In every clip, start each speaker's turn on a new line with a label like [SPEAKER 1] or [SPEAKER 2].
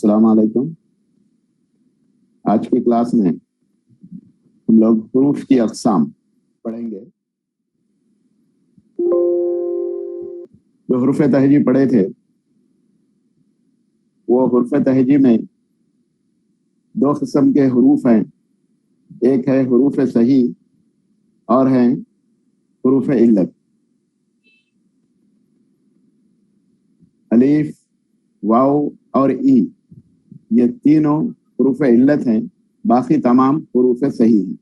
[SPEAKER 1] अस्सलाम वालेकुम। आज की क्लास में हम लोग हुरूफ की अक़साम पढ़ेंगे। जो हुरूफ तहजी पढ़े थे वो हुरूफ तहजी में दो किस्म के हुरूफ हैं। एक है हुरूफ सही और है हुरूफ इल्लत। अलीफ, वाव और ई ये तीनों हुरूफ इल्लत हैं, बाकी तमाम हुरूफ सही हैं।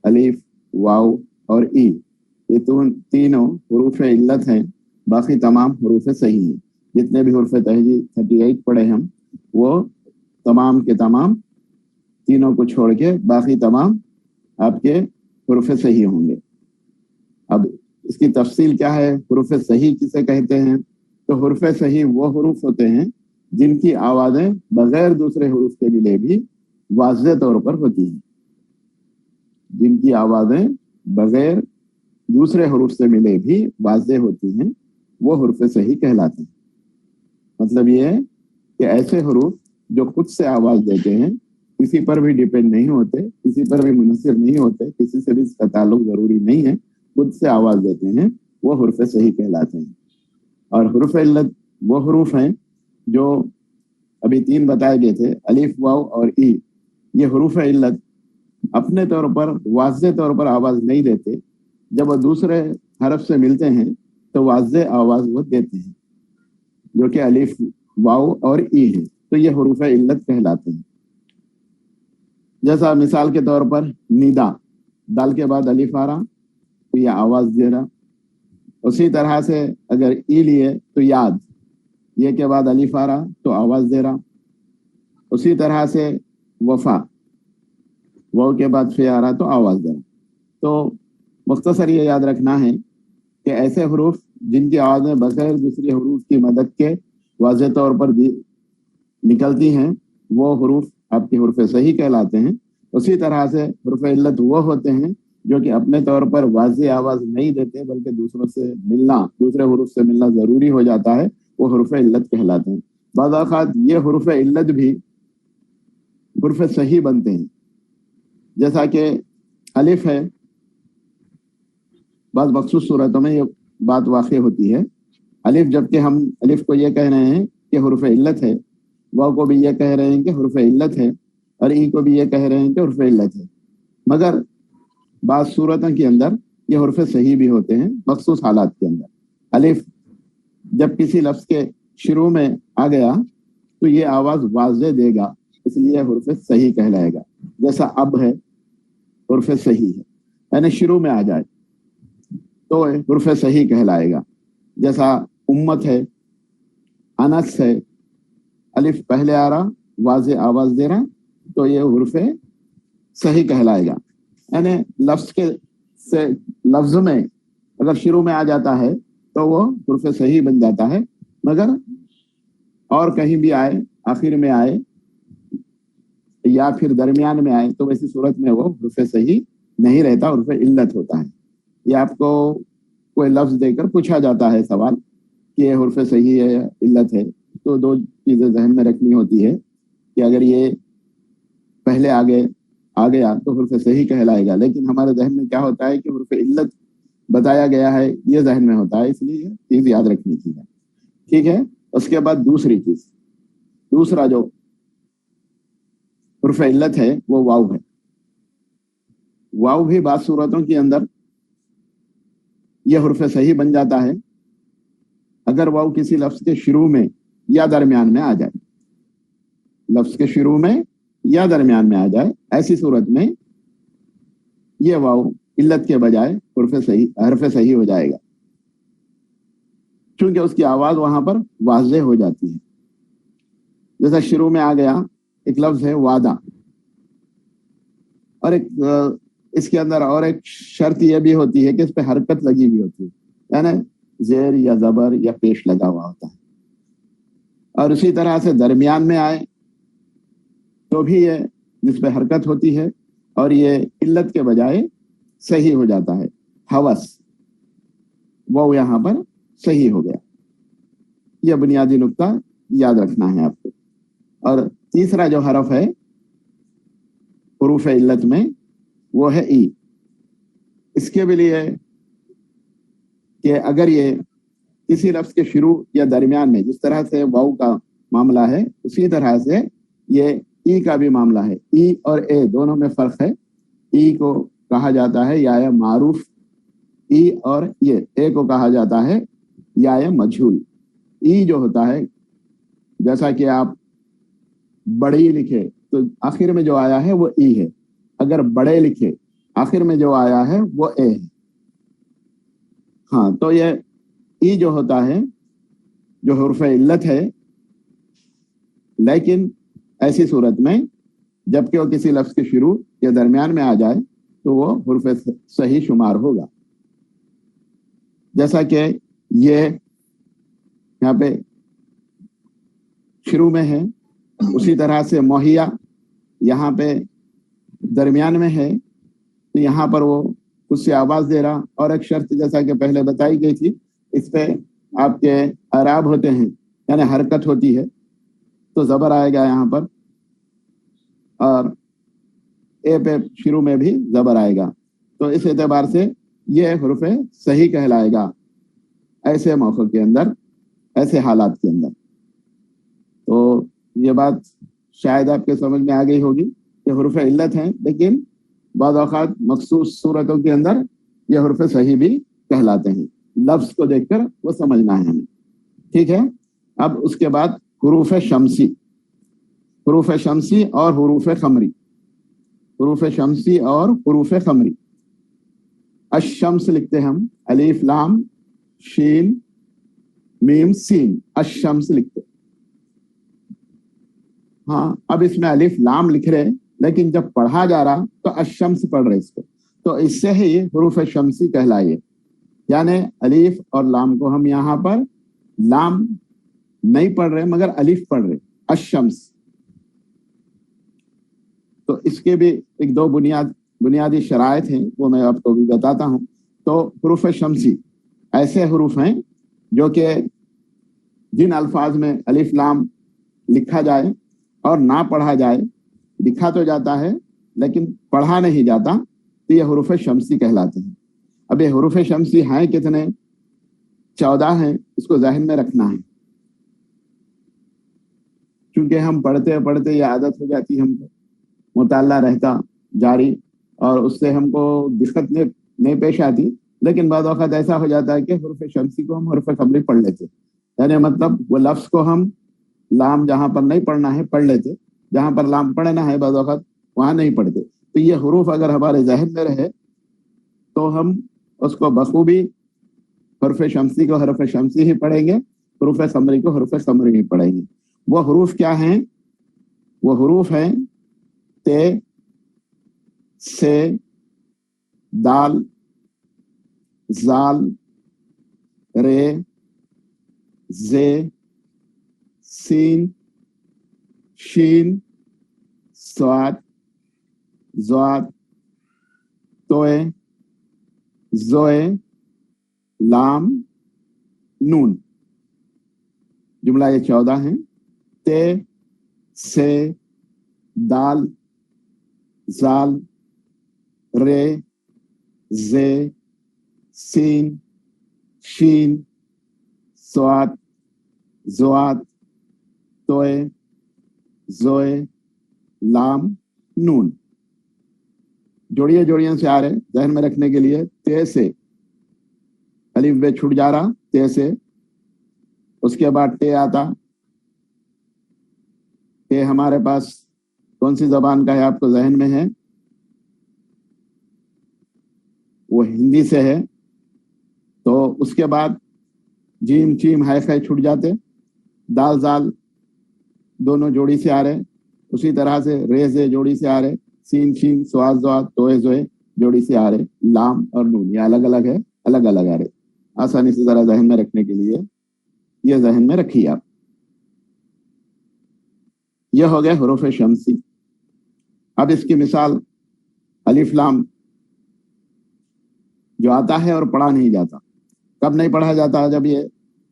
[SPEAKER 1] अलीफ, वाव और ई ये तीनों हुरूफ इल्लत हैं, बाकी तमाम हुरूफ सही हैं। जितने भी हुरूफ तहजी 38 पढ़े हम, वो तमाम के तमाम तीनों को छोड़ के बाकी तमाम आपके हुरूफ सही होंगे। अब इसकी तफसील क्या है, हुरूफ सही किसे कहते हैं? तो हुरूफ सही वो हुरूफ होते हैं जिनकी आवाज़ें बगैर दूसरे हुरूफ के मिले भी वाज़ेह तौर पर होती हैं। जिनकी आवाज़ें बगैर दूसरे हुरूफ से मिले भी वाज़ेह होती हैं, वो हुरूफ सही कहलाते हैं। मतलब ये है कि ऐसे हुरूफ जो खुद से आवाज़ देते हैं, किसी पर भी डिपेंड नहीं होते, किसी पर भी मुनसिर नहीं होते, किसी से भी इसका ताल्लुक ज़रूरी नहीं है, खुद से आवाज़ देते हैं, वो हुरूफ सही कहलाते हैं। और हुरूफ इल्लत वो हुरूफ हैं जो अभी 3 बताए गए थे, अलिफ, वाव और ई। ये हुरूफ इल्लत अपने तौर पर वाज़ेह तौर पर आवाज़ नहीं देते, जब वो दूसरे हरफ से मिलते हैं तो वाज़ेह आवाज़ वो देते हैं, जो कि अलिफ, वाव और ई है। तो ये हुरूफ इल्लत कहलाते हैं। जैसा मिसाल के तौर पर निदा, दाल के बाद अलिफ आ रहा तो ये आवाज़ दे रहा। उसी तरह से अगर ई लिए तो याद, ये के बाद अलिफ आ रहा तो आवाज़ दे रहा। उसी तरह से वफा, वाव के बाद फे आ रहा तो आवाज़ दे रहा। तो मुख्तसर ये याद रखना है कि ऐसे हुरूफ जिनकी आवाज़ें बगैर दूसरे हुरूफ की मदद के वाज़ेह तौर पर निकलती हैं, वो हुरूफ आपके हुरूफ सही कहलाते हैं। उसी तरह से हुरूफ इल्लत वो होते हैं जो कि अपने तौर पर वाज़ेह आवाज़ नहीं देते, बल्कि दूसरों से मिलना, दूसरे हुरूफ से मिलना ज़रूरी हो जाता है, वो हुरूफ इल्लत कहलाते हैं। बाज़ औक़ात ये हुरूफ इल्लत भी हुरूफ सही बनते हैं। जैसा कि अलिफ है, बाज़ मखसूस सूरतों में ये बात वाक़ई होती है। अलिफ, जबकि हम अलिफ को ये कह रहे हैं कि हुरूफ इल्लत है, वाव को भी ये कह रहे हैं कि हुरूफ इल्लत है, और ई को भी ये कह रहे हैं कि हुरूफ इल्लत है, मगर बाज़ सूरतों के अंदर ये हुरूफ सही भी होते हैं। मखसूस हालात के अंदर अलिफ जब किसी लफ्ज़ के शुरू में आ गया तो ये आवाज़ वाज़ेह देगा, इसलिए हुरूफ सही कहलाएगा। जैसा अब है, हुरूफ सही है, यानी शुरू में आ जाए तो हुरूफ सही कहलाएगा। जैसा उम्मत है, अनस है, अलिफ पहले आ रहा, वाज़ेह आवाज़ दे रहा, तो ये हुरूफ सही कहलाएगा। यानी लफ्ज़ के से लफ्ज़ में अगर शुरू में आ जाता है तो वो हुरूफ सही बन जाता है, मगर और कहीं भी आए, आखिर में आए या फिर दरमियान में आए तो वैसी सूरत में वो हुरूफ सही नहीं रहता, हुरूफ इल्लत होता है। ये आपको कोई लफ्ज़ देकर पूछा जाता है सवाल कि ये हुरूफ सही है या इल्लत है, तो 2 चीज़ें जहन में रखनी होती है कि अगर ये पहले आगे आ गया तो हुरूफ सही कहलाएगा, लेकिन हमारे जहन में क्या होता है कि हुरूफ इल्लत बताया गया है, ये जहन में होता है, इसलिए ये चीज़ याद रखनी चाहिए। ठीक है। उसके बाद दूसरी चीज़, दूसरा जो हुरूफ इल्लत है वो वाव है। वाव भी बाज़ सूरतों के अंदर यह हुरूफ सही बन जाता है अगर वाव किसी लफ्ज़ के शुरू में या दरमियान में आ जाए। लफ्ज़ के शुरू में या दरमियान में आ जाए, ऐसी सूरत में यह वाव इल्लत के बजाय हरफ सही हो जाएगा, क्योंकि उसकी आवाज़ वहां पर वाज़ेह हो जाती है। जैसा शुरू में आ गया एक लफ्ज़ है वादा, और एक इसके अंदर और एक शर्त यह भी होती है कि इस पर हरकत लगी हुई होती है, यानी ज़ेर या ज़बर या पेश लगा हुआ होता है। और उसी तरह से दरमियान में आए तो भी ये जिस पे हरकत होती है, और ये इल्लत के बजाय सही हो जाता है। हवस, वो यहाँ पर सही हो गया। यह बुनियादी नुक्ता याद रखना है आपको। और तीसरा जो हरफ है हुरूफ इल्लत में वो है ई। इसके भी लिए कि अगर ये किसी लफ्ज के शुरू या दरमियान में, जिस तरह से वाव का मामला है उसी तरह से ये ई का भी मामला है। ई और ए दोनों में फर्क है। ई को कहा जाता है या मारूफ, ई और ये ए को कहा जाता है या मजहूल। ई जो होता है, जैसा कि आप बड़ी लिखे तो आखिर में जो आया है वो ई है, अगर बड़े लिखे आखिर में जो आया है वो ए है। हाँ, तो ये ई जो होता है जो हुर्फ इल्लत है, लेकिन ऐसी सूरत में जबकि वो किसी लफ्ज के शुरू या दरमियान में आ जाए तो वो हुर्फ सही शुमार होगा। जैसा कि ये यहाँ पे शुरू में है, उसी तरह से मोहिया यहाँ पे दरमियान में है, तो यहाँ पर वो उससे आवाज दे रहा। और एक शर्त जैसा कि पहले बताई गई थी, इस पे आपके अराब होते हैं, यानी हरकत होती है, तो जबर आएगा यहाँ पर, और ए पे शुरू में भी जबर आएगा। तो इस एतबार से ये हुर्फ सही कहलाएगा ऐसे मौके के अंदर, ऐसे हालात के अंदर। तो ये बात शायद आपके समझ में आ गई होगी कि हुर्फ इल्लत हैं, लेकिन बाद औक़ात मखसूस सूरतों के अंदर ये हुर्फ सही भी कहलाते हैं। लफ्ज को देखकर वो समझना है हमें, ठीक है। अब उसके बाद हुरूफ शमसी, हुरूफ शमसी और हुरूफ खमरी, हुरूफ शमसी और हुरूफ खमरी। अशम्स लिखते हम, अलीफ लाम शीन मीम सीन, अशम्स लिखते। हाँ, अब इसमें अलीफ लाम लिख रहे, लेकिन जब पढ़ा जा रहा तो अशम्स पढ़ रहे इसको, तो इससे ही हुरूफ शमसी कहलाए। यानी अलीफ और लाम को हम यहाँ पर लाम नहीं पढ़ रहे मगर अलीफ पढ़ रहे, अशम्स। तो इसके भी एक दो बुनियादी शराइत हैं, वो मैं आपको भी बताता हूँ। तो हुरूफ शमसी ऐसे हुरूफ हैं जो कि जिन अल्फाज में अलीफ लाम लिखा जाए और ना पढ़ा जाए, लिखा तो जाता है लेकिन पढ़ा नहीं जाता, तो ये हुरूफ शमसी कहलाते हैं। अब ये हुरूफ शमसी हैं कितने? 14 हैं, इसको ज़हन में रखना है, क्योंकि हम पढ़ते पढ़ते ये आदत हो जाती है, हमको मुताला रहता जारी और उससे हमको दिक्कत नहीं पेश आती। लेकिन बाद वक़्त ऐसा हो जाता है कि हुरूफ शमसी को हम हुरूफ खमरी पढ़ लेते, यानी मतलब वो लफ्ज़ को हम लाम जहाँ पर नहीं पढ़ना है पढ़ लेते, जहाँ पर लाम पढ़ना है बाद वक़्त वहाँ नहीं पढ़ते। तो ये हुरूफ अगर हमारे ज़हन में रहे तो हम उसको बखूबी हुरूफ शमसी को हुरूफ शमसी ही पढ़ेंगे, हुरूफ खमरी को हुरूफ खमरी ही पढ़ेंगे। वो हुरूफ क्या हैं? वो हुरूफ हैं ते, से, दाल, जाल, रे, जे, सीन, शीन, स्वाद, ज़्वाद, तोए, ज़ोए, लाम, नून। जुमला ये 14 हैं। ते, से, दाल, जाल, रे, जे, सीन, शीन, स्वाद, ज़्वाद, तोए, ज़ोए, लाम, नून। जोड़िए से आ रहे, ज़हन में रखने के लिए। ते से अलिफ बे छूट जा रहा, ते से, उसके बाद टे आता। टे हमारे पास कौन सी जबान का है आपको ज़हन में है? वो हिंदी से है। तो उसके बाद जीम चीम है खै छूट जाते, दाल जाल दोनों जोड़ी से आ रहे, उसी तरह से रे से जोड़ी से आ रहे, सीन शीन स्वाद ज़्वाद तोए ज़ोए जोड़ी से आ रहे, लाम और नून ये अलग अलग है, अलग अलग आ रहे। आसानी से जरा जहन में रखने के लिए ये जहन में रखिए आप। ये हो गए हुरूफ शमसी। अब इसकी मिसाल अलिफ लाम जो आता है और पढ़ा नहीं जाता। कब नहीं पढ़ा जाता? जब ये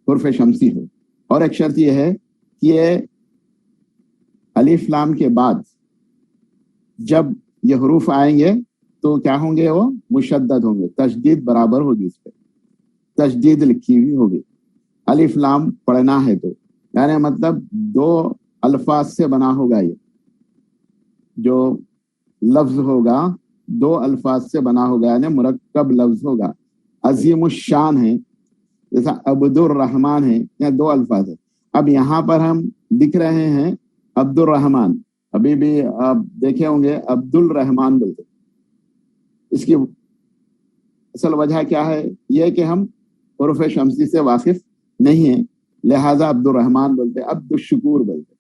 [SPEAKER 1] हुरूफ शमसी हो। और एक शर्त ये है कि ये अलिफ लाम के बाद जब ये हरूफ आएंगे तो क्या होंगे, वो मुशद्दद होंगे, तशदीद बराबर होगी, इस पे तशदीद लिखी हुई होगी। अलिफ लाम पढ़ना है तो यानी मतलब दो अल्फाज से बना होगा, ये जो लफ्ज होगा दो अल्फाज से बना होगा, यानी मुरक्कब लफ्ज होगा। अजीम शान है, जैसा अब्दुर रहमान है, या दो अल्फाज है। अब यहाँ पर हम लिख रहे हैं अब्दुल रहमान, अभी भी आप देखे होंगे अब्दुल रहमान बोलते। इसकी असल वजह क्या है, यह कि हम हुरूफ शम्सी से वाकिफ नहीं है, लिहाजा अब्दुल रहमान बोलते, अब्दुल शुकूर बोलते,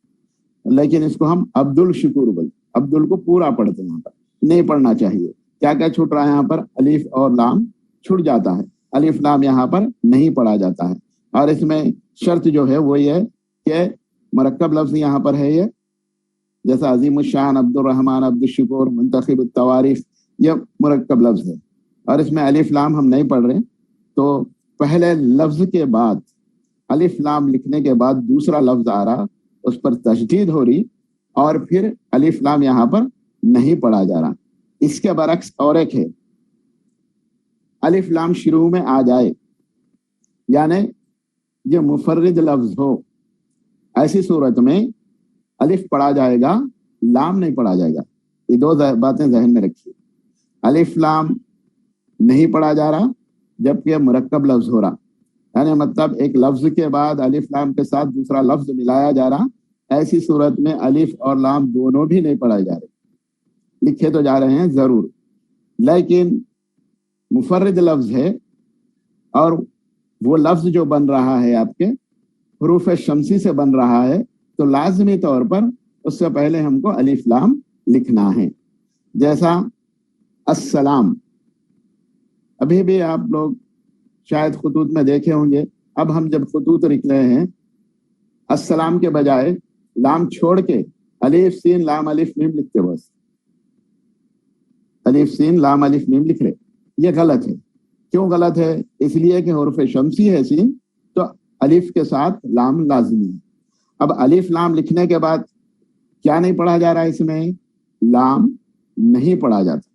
[SPEAKER 1] लेकिन इसको हम अब्दुल शुकूर बोलते। अब्दुल को पूरा पढ़ते हैं, यहाँ पर नहीं पढ़ना चाहिए। क्या क्या छूट रहा है यहाँ पर, अलिफ और लाम छूट जाता है, अलिफ लाम यहाँ पर नहीं पढ़ा जाता है। और इसमें शर्त जो है वो ये कि मरकब लफ्ज यहाँ पर है, ये जैसा अजीम शान, अब्दुल रहमान, अब्दुल शुकूर, मुंतखिब तवारीख, ये मुरक्कब लफ्ज है। और इसमें अलिफ लाम हम नहीं पढ़ रहे, तो पहले लफ्ज के बाद अलिफ लाम लिखने के बाद दूसरा लफ्ज आ रहा, उस पर तशदीद हो रही, और फिर अलिफ लाम यहाँ पर नहीं पढ़ा जा रहा। इसके बरक्स और एक है, अलिफ लाम शुरू में आ जाए, यानी ये मुफर्रिद लफ्ज हो, ऐसी सूरत में अलिफ पढ़ा जाएगा, लाम नहीं पढ़ा जाएगा। ये दो बातें जहन में रखिए। अलिफ लाम नहीं पढ़ा जा रहा जबकि मुरक्कब लफ्ज हो रहा, यानी मतलब एक लफ्ज के बाद अलिफ लाम के साथ दूसरा लफ्ज मिलाया जा रहा, ऐसी सूरत में अलिफ और लाम दोनों भी नहीं पढ़ाए जा रहे। लिखे तो जा रहे हैं जरूर, लेकिन मुफर्रिद लफ्ज है और वो लफ्ज जो बन रहा है आपके हुरूफ शम्सी से बन रहा है, तो लाजमी तौर पर उससे पहले हमको अलिफ लाम लिखना है। जैसा अस्सलाम, अभी भी आप लोग शायद खुतूत में देखे होंगे, अब हम जब खुतूत लिख रहे हैं अस्सलाम के बजाय लाम छोड़ के अलिफ सीन लाम अलिफ मीम लिखते, बस अलिफ सीन लाम अलिफ मीम लिख रहे, ये गलत है। क्यों गलत है? इसलिए कि हुरूफ शम्सी है सीन, तो अलिफ के साथ लाम लाजमी है। अब अलिफ लाम लिखने के बाद क्या नहीं पढ़ा जा रहा है, इसमें लाम नहीं पढ़ा जाता।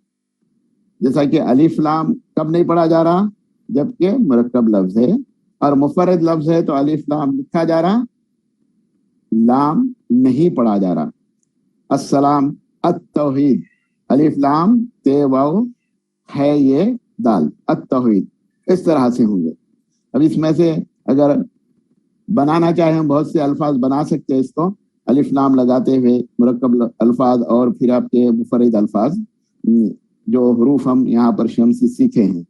[SPEAKER 1] जैसा कि अलिफ लाम कब नहीं पढ़ा जा रहा, जबकि मुरक्कब लफ्ज है, और मुफर्रद लफ्ज है तो अलिफ लाम लिखा जा रहा, लाम नहीं पढ़ा जा रहा। अस्सलाम, अत-तौहीद, अलिफ लाम ते वाव है ये दाल, अत-तौहीद, इस तरह से होंगे। अब इसमें से अगर बनाना चाहे हम बहुत से अल्फाज बना सकते हैं इसको, अलिफ लाम लगाते हुए मुरक्कब अल्फाज और फिर आपके मुफर्रद अल्फाज, जो हरूफ हम यहाँ पर शम्सी सीखे हैं।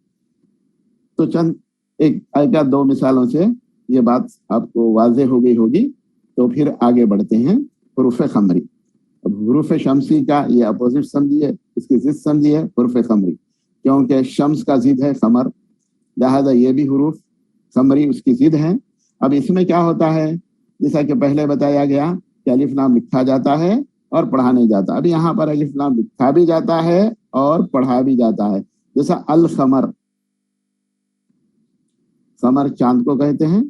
[SPEAKER 1] तो चंद एक या दो मिसालों से ये बात आपको वाज़ेह हो गई होगी। तो फिर आगे बढ़ते हैं हुरूफ खमरी। अब हुरूफ शम्सी का ये अपोजिट समझिए, इसकी जिद समझिए हुरूफ खमरी, क्योंकि शम्स का जिद है खमर, लिहाजा ये भी हुरूफ खमरी उसकी जिद है। अब इसमें क्या होता है, जैसा कि पहले बताया गया कि अलिफ लाम लिखा जाता है और पढ़ा नहीं जाता। अब यहाँ पर अलिफ लाम लिखा भी जाता है और पढ़ा भी जाता है। जैसा अल खमर, खमर चांद को कहते हैं,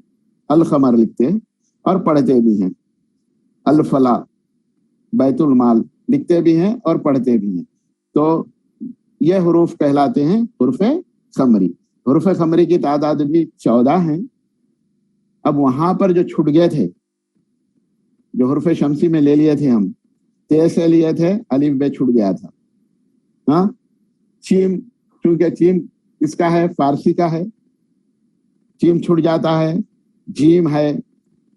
[SPEAKER 1] अल खमर लिखते हैं और पढ़ते भी हैं। अल फला, बैतुल माल लिखते भी हैं और पढ़ते भी हैं। तो ये हुरूफ कहलाते हैं हुरूफ खमरी। हुरूफ खमरी की तादाद भी 14 है। अब वहां पर जो छूट गए थे, जो हुरूफ शम्सी में ले लिए थे हम, ते से लिए थे, अलिफ बे छूट गया था। हाँ, चीम, क्योंकि चीम किसका है, फारसी का है, चीम छूट जाता है। जीम है,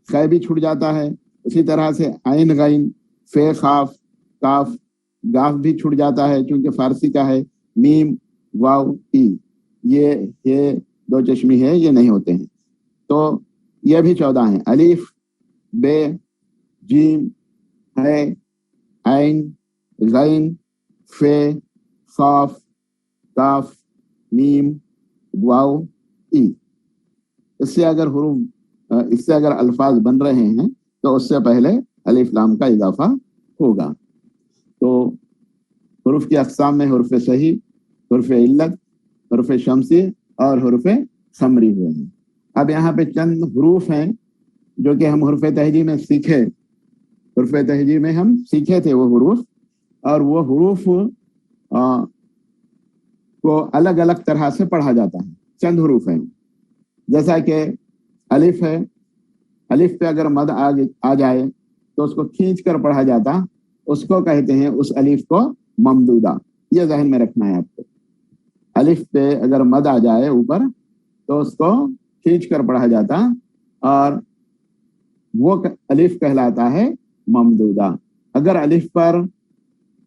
[SPEAKER 1] कै भी छूट जाता है। उसी तरह से आइन गैन, फे खाफ, काफ, गाफ भी छूट जाता है क्योंकि फारसी का है। मीम, वाव, ई, ये दो चश्मी है, ये नहीं होते हैं। तो ये भी 14 हैं। अलिफ, बे, जीम, है, आइन, गैन, फे, खाफ, काफ, मीम, वाव, ई। इससे अगर अल्फाज बन रहे हैं तो उससे पहले अलिफ लाम का इजाफा होगा। तो हुरूफ की अक़साम में हुरूफ सही, हुरूफ इल्लत, हुरूफ शम्सी और हुरूफ खमरी हुए हैं। अब यहाँ पे चंद हुरूफ हैं जो कि हम हुरूफ तहजी में सीखे, हुरूफ तहजी में हम सीखे थे वो हुरूफ, और वो हुरूफ को अलग अलग तरह से पढ़ा जाता है। चंद हुरूफ हैं, जैसा कि अलिफ है, अलिफ पे अगर मद आ जाए तो उसको खींच कर पढ़ा जाता, उसको कहते हैं उस अलिफ को ममदूदा। ये ज़हन में रखना है आपको। अलिफ पे अगर मद आ जाए ऊपर तो उसको खींच कर पढ़ा जाता, और वो अलिफ कहलाता है ममदूदा। अगर अलिफ पर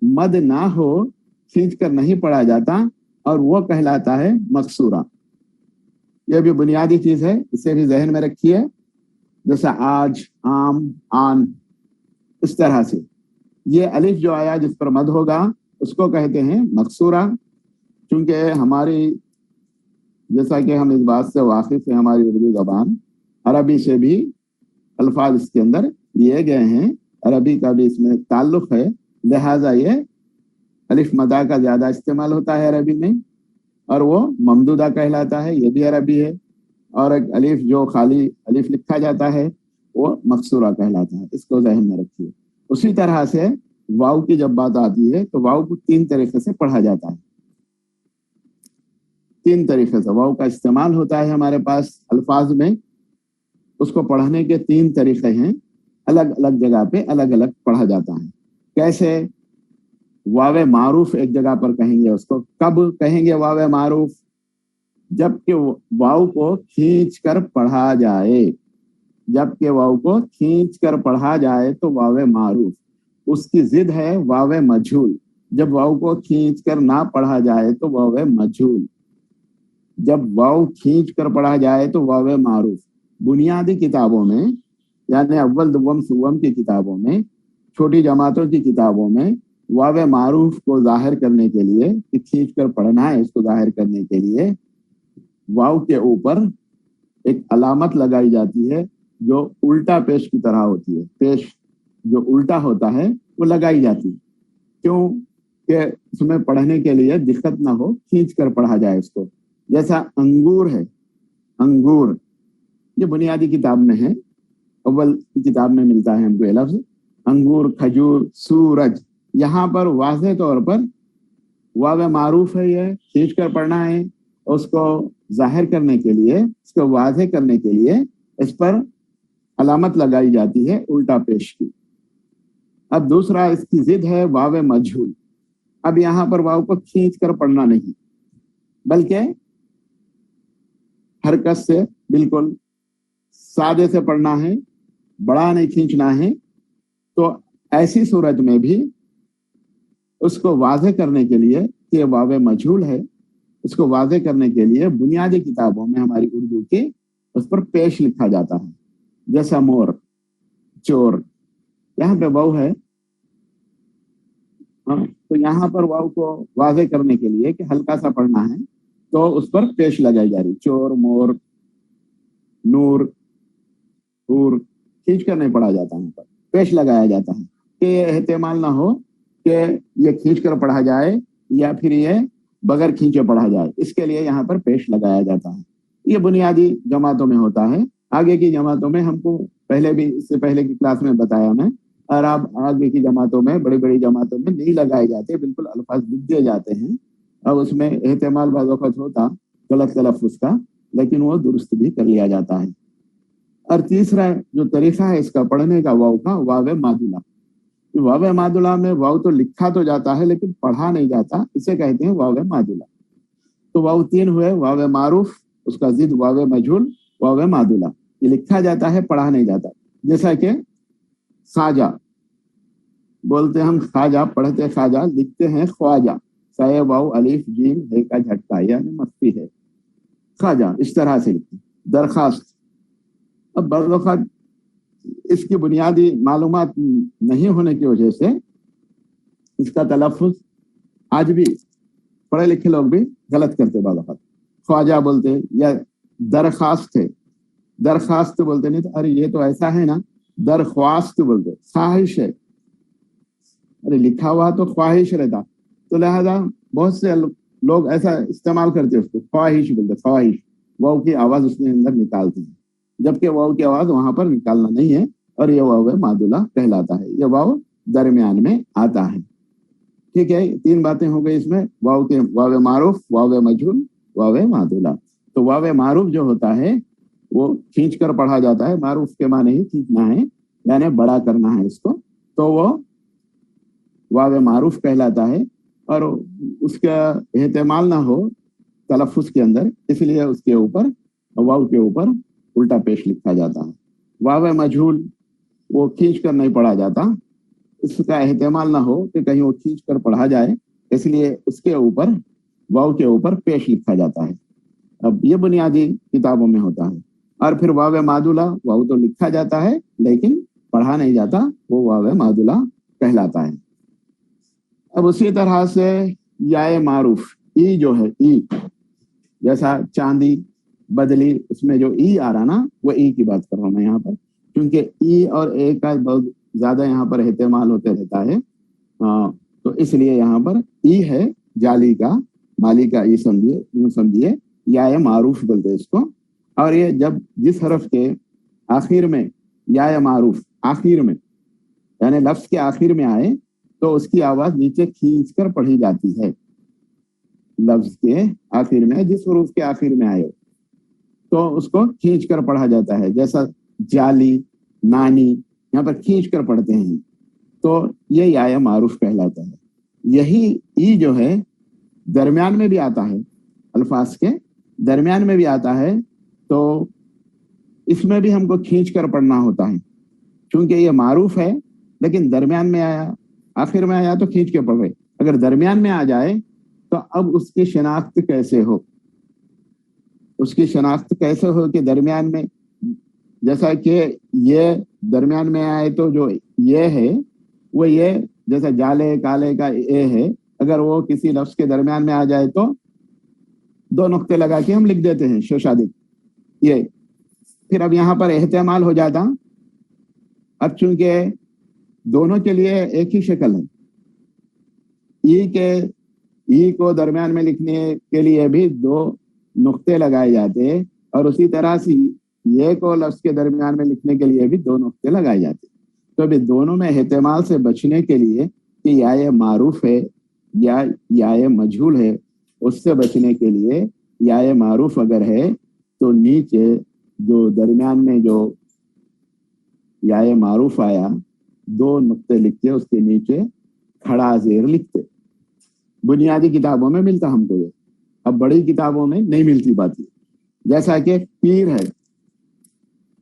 [SPEAKER 1] मद ना हो, खींच कर नहीं पढ़ा जाता, और वो कहलाता है मकसूरा। यह भी बुनियादी चीज है, इसे भी ज़हन में रखिए। जैसा आज, आम, आन, इस तरह से ये अलिफ जो आया जिस पर मद होगा उसको कहते हैं मकसूरा। क्योंकि हमारी, जैसा कि हम इस बात से वाकिफ है, हमारी उर्दू ज़बान अरबी से भी अल्फाज इसके अंदर लिए गए हैं, अरबी का भी इसमें ताल्लुक है, लिहाजा ये अलिफ मदा का ज्यादा इस्तेमाल होता है अरबी में, और वो ममदूदा कहलाता है, ये भी अरबी है। और एक अलिफ जो खाली अलिफ लिखा जाता है वो मकसूरा कहलाता है, इसको ज़हन में रखिए। उसी तरह से वाव की जब बात आती है तो वाव को 3 तरीके से पढ़ा जाता है। 3 तरीके से वाव का इस्तेमाल होता है हमारे पास अल्फाज में। उसको पढ़ने के 3 तरीके हैं, अलग अलग जगह पे अलग अलग पढ़ा जाता है। कैसे? वावे मारूफ एक जगह पर कहेंगे, उसको कब कहेंगे वावे मारूफ? जबकि वाव को खींच कर पढ़ा जाए, जबकि वाव को खींच कर पढ़ा जाए तो वावे मारूफ। उसकी जिद है वावे मजहूल। जब वाव को खींच कर ना पढ़ा जाए तो वावे मजहूल। जब वाव खींच कर पढ़ा जाए तो वावे मारूफ। बुनियादी किताबों में, यानी अव्वल दुव्वम सुव्वम की किताबों में, छोटी जमातों की किताबों में वावे मारूफ को जाहिर करने के लिए, कि खींच कर पढ़ना है, इसको जाहिर करने के लिए वाव के ऊपर एक अलामत लगाई जाती है जो उल्टा पेश की तरह होती है। पेश जो उल्टा होता है वो लगाई जाती है, क्यों? कि उसमें पढ़ने के लिए दिक्कत ना हो, खींच कर पढ़ा जाए उसको। जैसा अंगूर है, अंगूर ये बुनियादी किताब में है, अव्वल की किताब में मिलता है हमको ये लफ्ज अंगूर, खजूर, सूरज। यहाँ पर वाज़े तौर पर वावे मारूफ है, ये खींच कर पढ़ना है। उसको जाहिर करने के लिए, उसको वाज़े करने के लिए इस पर अलामत लगाई जाती है उल्टा पेश की। अब दूसरा इसकी जिद है वावे मजहूल। अब यहाँ पर वाव को खींच कर पढ़ना नहीं, बल्कि हरकत से बिल्कुल सादे से पढ़ना है, बड़ा नहीं खींचना है। तो ऐसी सूरत में भी उसको वाज़े करने के लिए कि वावे मजहूल है, उसको वाज़े करने के लिए बुनियादी किताबों में हमारी उर्दू की उस पर पेश लिखा जाता है। जैसा मोर, चोर, यहाँ पे वाव है, तो यहाँ पर वाव को वाज़े करने के लिए कि हल्का सा पढ़ना है तो उस पर पेश लगाई जा रही। चोर, मोर, नूर, हूर, खींच कर नहीं पढ़ा जाता है, पर पेश लगाया जाता है कि ये एहतिमाल ना हो कि ये खींच कर पढ़ा जाए या फिर ये बगैर खींचे पढ़ा जाए, इसके लिए यहाँ पर पेश लगाया जाता है। ये बुनियादी जमातों में होता है। आगे की जमातों में हमको पहले भी, इससे पहले की क्लास में बताया मैं, और अब आगे की जमातों में, बड़ी बड़ी जमातों में नहीं लगाए जाते, बिल्कुल अल्फाज लिख दिए जाते हैं। अब उसमें एहतिमाल बाज़ वक़्त होता गलत तलफ़्फ़ुज़ का, लेकिन वो दुरुस्त भी कर लिया जाता है। और तीसरा जो तरीका है इसका पढ़ने का वाव का, वावे मादुला। वावे मादुला में वाव तो लिखा तो जाता है लेकिन पढ़ा नहीं जाता, इसे कहते हैं वावे मादुला। तो वाव 3 हुए, वावे मारूफ, उसका जिद वावे मजहूल, वावे मादुला। ये लिखा जाता है, पढ़ा नहीं जाता। जैसा कि खाजा बोलते हम खाजा, पढ़ते खाजा, लिखते हैं ख्वाजा। साये वाव अलिफ जीम हे का झटका, यानी मख्फी है। खाजा इस तरह से लिखते। दरखास्त, अब बरवक़्त इसकी बुनियादी मालूमात नहीं होने की वजह से इसका तलफ़्फ़ुज़ आज भी पढ़े लिखे लोग भी गलत करते। बरवक़्त ख्वाजा बोलते या दरखास्त है, दरखास्त बोलते नहीं तो अरे ये तो ऐसा है ना, दरख्वास्त बोलते। ख्वाहिश है, अरे लिखा हुआ तो ख्वाहिश रहता, तो लिहाजा बहुत से लोग ऐसा इस्तेमाल करते, उसको ख्वाहिश बोलते। ख्वाहिश वाव की आवाज़ उसके अंदर निकालते हैं, जबकि वाव की आवाज़ वहां पर निकालना नहीं है, और ये वाव मादुला कहलाता है। ये वाव दरमियान में आता है। ठीक है, 3 बातें हो गई इसमें, वाव मारूफ, वाव मजहूल, वाव मादुला। तो वाव मारूफ जो होता है वो खींच कर पढ़ा जाता है। मारूफ के माने ही खींचना है, यानी बड़ा करना है इसको, तो वो वाव मारूफ कहलाता है। और उसका एहतमाल ना हो तलफ़ुज़ के अंदर, इसलिए उसके ऊपर वाव के ऊपर उल्टा पेश लिखा जाता है। वाव मजहूल वो खींच कर नहीं पढ़ा जाता, इसका एहतमाल ना हो कि कहीं वो खींच कर पढ़ा जाए, इसलिए उसके ऊपर वाव के ऊपर पेश लिखा जाता है। अब ये बुनियादी किताबों में होता है। और फिर वाव मादुला, वाव तो लिखा जाता है लेकिन पढ़ा नहीं जाता, वो वाव मादुला कहलाता है। अब उसी तरह से याए मारूफ, ई जो है, ई जैसा चांदी, बदली, उसमें जो ई आ रहा ना, वो ई की बात कर रहा हूं मैं यहाँ पर, क्योंकि ई और ए का बहुत ज्यादा यहाँ पर एहतमाल होते रहता है। तो इसलिए यहाँ पर ई है, जाली का, माली का ई समझिए, यूं समझिए, याए मारूफ बोलते हैं इसको। और ये जब जिस हरफ के आखिर में याए मारूफ आखिर में, यानी लफ्ज के आखिर में आए, तो उसकी आवाज नीचे खींच कर पढ़ी जाती है। लफ्ज के आखिर में, जिस हुरूफ के आखिर में आए तो उसको खींच कर पढ़ा जाता है। जैसा जाली, नानी, यहाँ पर खींच कर पढ़ते हैं, तो ये याए मारूफ कहलाता है। यही ई जो है दरमियान में भी आता है, अल्फाज के दरमियान में भी आता है, तो इसमें भी हमको खींच कर पढ़ना होता है। क्योंकि ये मारूफ है लेकिन दरमियान में आया, आखिर में आया तो खींच के पढ़ रहे। अगर दरमियान में आ जाए तो अब उसकी शनाख्त कैसे हो, उसकी शनाख्त कैसे हो कि दरमियान में, जैसा कि ये दरमियान में आए तो जो ये है वो ये, जैसा जाले काले का ए है, अगर वो किसी लफ्ज के दरमियान में आ जाए तो 2 नुक्ते लगा के हम लिख देते हैं शोशादी ये। फिर अब यहाँ पर एहतमाल हो जाता, अब चूंकि दोनों के लिए एक ही शक्ल है, ई को दरमियान में लिखने के लिए भी 2 नुक्ते लगाए जाते हैं, और उसी तरह से ये को लफ्ज के दरमियान में लिखने के लिए भी 2 नुक्ते लगाए जाते हैं। तो अभी दोनों में एहतमाल से बचने के लिए कि या ये मारूफ है या ये मजहूल है, उससे बचने के लिए या ये मारूफ अगर है तो नीचे जो दरमियान में जो या ये मारूफ आया 2 नुक्ते लिखते, उसके नीचे खड़ा जेर लिखते। बुनियादी किताबों में मिलता हमको ये, अब बड़ी किताबों में नहीं मिलती बात ये। जैसा कि पीर है,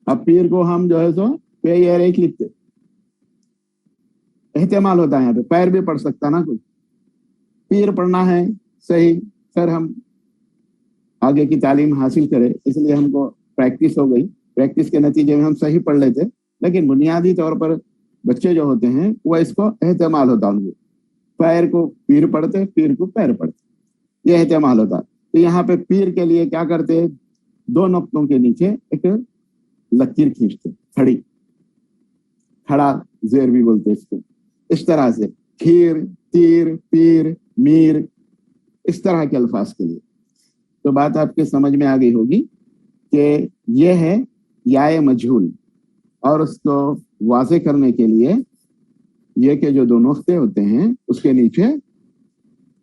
[SPEAKER 1] अब पीर को हम जो है सो पे एक लिखते, एहतमाल होता है यहाँ पे, पैर भी पढ़ सकता ना कोई, पीर पढ़ना है सही, सर हम आगे की तालीम हासिल करें इसलिए हमको प्रैक्टिस हो गई, प्रैक्टिस के नतीजे में हम सही पढ़ लेते, लेकिन बुनियादी तौर पर बच्चे जो होते हैं वो इसको एहतमाल होता उनको, पैर को पीर पढ़ते, पीर को पैर पढ़ते, ये एहतमाल होता। तो यहाँ पे पीर के लिए क्या करते, 2 नुक्तों के नीचे एक लकीर खींचते, खड़ी, खड़ा जेर भी बोलते इसको। इस तरह से खीर, तीर, पीर, मीर, इस तरह के अल्फाज के लिए। तो बात आपके समझ में आ गई होगी कि ये है याए मजहूल, और उसको वाज़े करने के लिए ये के जो 2 नुक्ते होते हैं उसके नीचे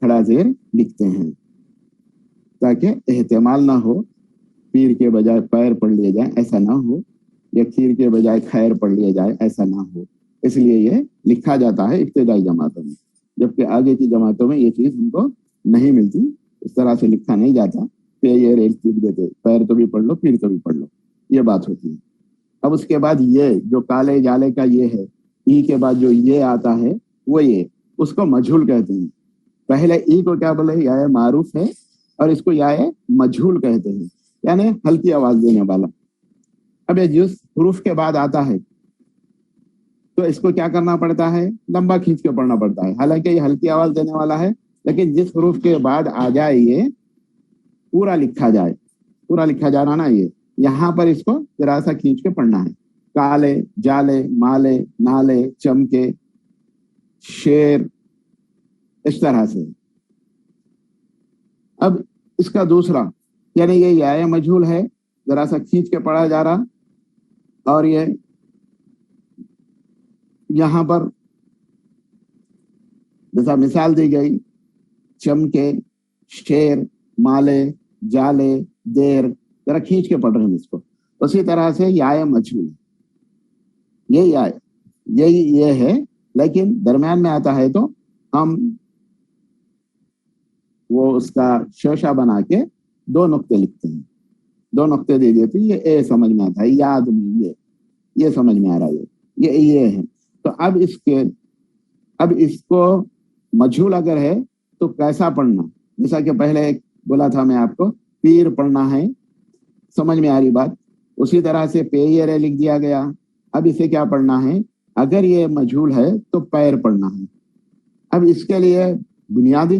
[SPEAKER 1] खड़ा जेर लिखते हैं, ताकि एहतमाल ना हो, पीर के बजाय पैर पढ़ लिया जाए ऐसा ना हो, या खीर के बजाय खैर पढ़ लिया जाए ऐसा ना हो, इसलिए ये लिखा जाता है इब्तिदाई जमातों में, जबकि आगे की जमातों में ये चीज हमको नहीं मिलती, इस तरह से लिखा नहीं जाता, पे ये रेल लिख देते, पैर तो भी पढ़ लो, पीर तो भी पढ़ लो, ये बात होती है। अब उसके बाद ये जो काले जाले का ये है, ई के बाद जो ये आता है वो ये, उसको मजहूल कहते हैं। पहले ई को क्या बोले, या मारूफ है, और इसको या मजहूल कहते हैं, यानी हल्की आवाज देने वाला। अब ये जिस हरूफ के बाद आता है तो इसको क्या करना पड़ता है, लंबा खींच के पढ़ना पड़ता है। हालांकि ये हल्की आवाज देने वाला है, लेकिन जिस हरूफ के बाद आ जाए ये पूरा लिखा जाए, पूरा लिखा जाना ना, ये यहाँ पर इसको जरा सा खींच के पढ़ना है। काले, जाले, माले, नाले, चमके, शेर, इस तरह से। अब इसका दूसरा, यानी ये या मजहूल है, जरा सा खींच के पढ़ा जा रहा, और ये यहाँ पर जैसा मिसाल दी गई, चमके, शेर, माले, जाले, देर, जरा खींच के पढ़ रहे हैं इसको। उसी तरह से याय मजहूल, यही आय, यही ये है, लेकिन दरम्यान में आता है तो हम वो उसका शोशा बना के 2 नुक्ते लिखते हैं, 2 नुक्ते दे दिए तो ये ए समझ में आता है, याद में ये समझ में आ रहा है, ये है। तो अब इसको मजहूल अगर है तो कैसा पढ़ना, जैसा कि पहले बोला था मैं आपको, पीर पढ़ना है, समझ में आ रही बात। उसी तरह से पेयर लिख दिया गया। अब इसे क्या पढ़ना है, अगर ये मजहूल है तो पैर पढ़ना है। अब इसके लिए बुनियादी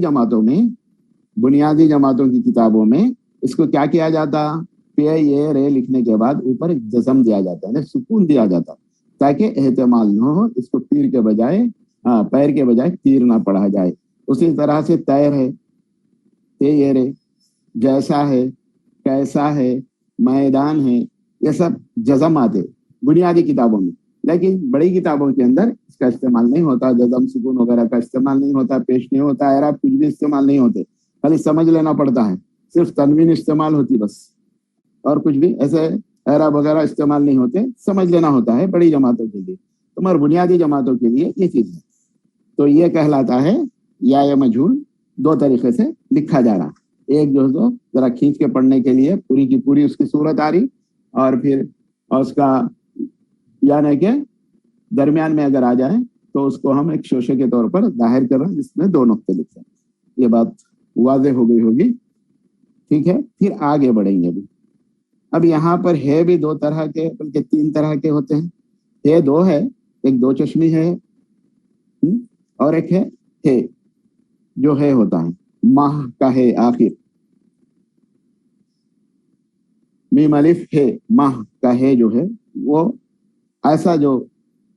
[SPEAKER 1] जमातों की किताबों में इसको क्या किया जाता, पे ये रे लिखने के बाद ऊपर एक जज़म दिया जाता है, सुकून दिया जाता, ताकि एहतमाल न हो इसको पीर के बजाय पैर के बजाय तीर ना पढ़ा जाए। उसी तरह से तैर है, ते ये रे, जैसा है, कैसा है, मैदान है, ये सब जज़म आते बुनियादी किताबों में। लेकिन बड़ी किताबों के अंदर इसका इस्तेमाल नहीं होता, जज़म सुकून वगैरह का इस्तेमाल नहीं होता, पेश नहीं होता, एराब कुछ भी इस्तेमाल नहीं होते, खाली समझ लेना पड़ता है, सिर्फ तनवीन इस्तेमाल होती बस, और कुछ भी ऐसे एराब वगैरह इस्तेमाल नहीं होते, समझ लेना होता है बड़ी जमातों के लिए। तो मगर बुनियादी जमातों के लिए ये चीज है। तो ये कहलाता है या मजहूल। 2 तरीके से लिखा जा रहा, एक जो है जरा खींच के पढ़ने के लिए पूरी की पूरी उसकी सूरत आ रही, और फिर उसका यानी के दरमियान में अगर आ जाए तो उसको हम एक शोशे के तौर पर जाहिर कर रहे हैं, जिसमें 2 नुक्ते लिखते हैं। ये बात वाज़ेह हो गई होगी, ठीक है। फिर आगे बढ़ेंगे अभी। अब यहाँ पर है भी 2 तरह के, बल्कि 3 तरह के होते हैं। है 2 है, एक 2 चश्मी है, और एक है जो है होता है माह का है आखिर, मीम अलिफ है, माह का है जो है वो ऐसा जो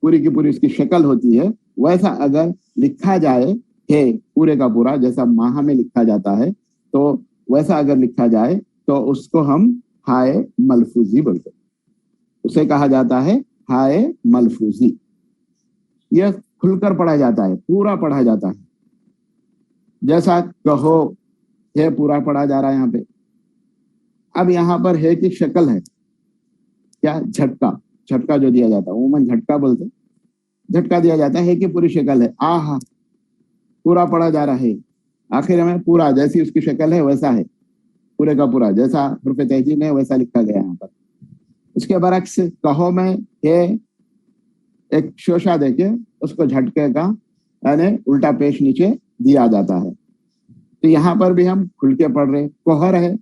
[SPEAKER 1] पूरी की पूरी उसकी शक्ल होती है, वैसा अगर लिखा जाए है पूरे का पूरा, जैसा माह में लिखा जाता है, तो वैसा अगर लिखा जाए तो उसको हम हाय मलफूजी बोलते हैं, उसे कहा जाता है हाय मलफूजी। यह खुलकर पढ़ा जाता है, पूरा पढ़ा जाता है, जैसा कहो है पूरा पढ़ा जा रहा है यहाँ पे। अब यहाँ पर है की शक्ल है क्या, झटका जो दिया जाता है, उमन झटका बोलते, झटका दिया जाता है कि पूरी शक्ल है, आहा पूरा पढ़ा जा रहा है, आखिर में पूरा जैसी उसकी शक्ल है वैसा है, पूरे का पूरा जैसा हुर्फ तहजीब में वैसा लिखा गया यहाँ पर। उसके बरक्स कहो में है एक शोशा देके उसको झटके का यानी उल्टा पेश नीचे दिया जाता है। तो यहाँ पर भी हम खुल के पढ़ रहे, कोहर है,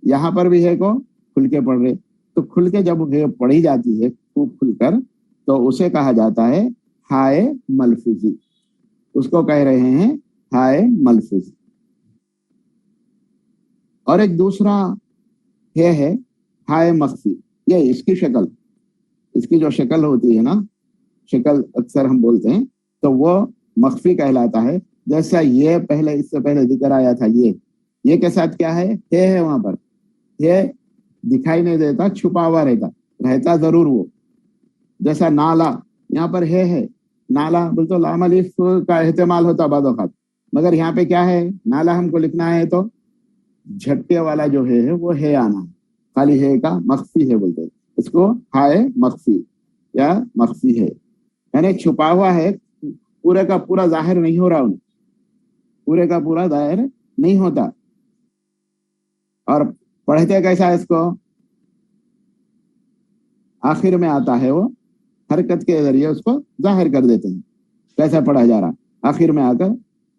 [SPEAKER 1] यहाँ पर भी है को खुल के पढ़ रहे। तो खुल के जब पढ़ी जाती है खूब खुलकर, तो उसे कहा जाता है हाय मलफूजी, उसको कह रहे हैं हाय मलफूजी। और एक दूसरा है हाय मख्फी, ये इसकी शक्ल, इसकी जो शक्ल होती है ना, शक्ल अक्सर हम बोलते हैं, तो वो मख्फी कहलाता है। जैसा ये पहले, इससे पहले जिक्र आया था, ये के साथ क्या है वहां पर, ये दिखाई नहीं देता, छुपा हुआ रहता जरूर वो। जैसा नाला, यहाँ पर है नाला बोलते लाम अलिफ का इस्तेमाल होता बाद वक्त, मगर यहाँ पे क्या है, नाला हमको लिखना है तो झटके वाला जो है वो है आना, खाली है का मख्फी है बोलते हैं इसको, हाय मख्फी या मख्फी है, यानी छुपा हुआ है, पूरे का पूरा जाहिर नहीं हो रहा, पूरे का पूरा जाहिर नहीं होता। और पढ़ते कैसा है इसको, आखिर में आता है वो हरकत के जरिए उसको जाहिर कर देते हैं, कैसा पढ़ा जा रहा, आखिर में आकर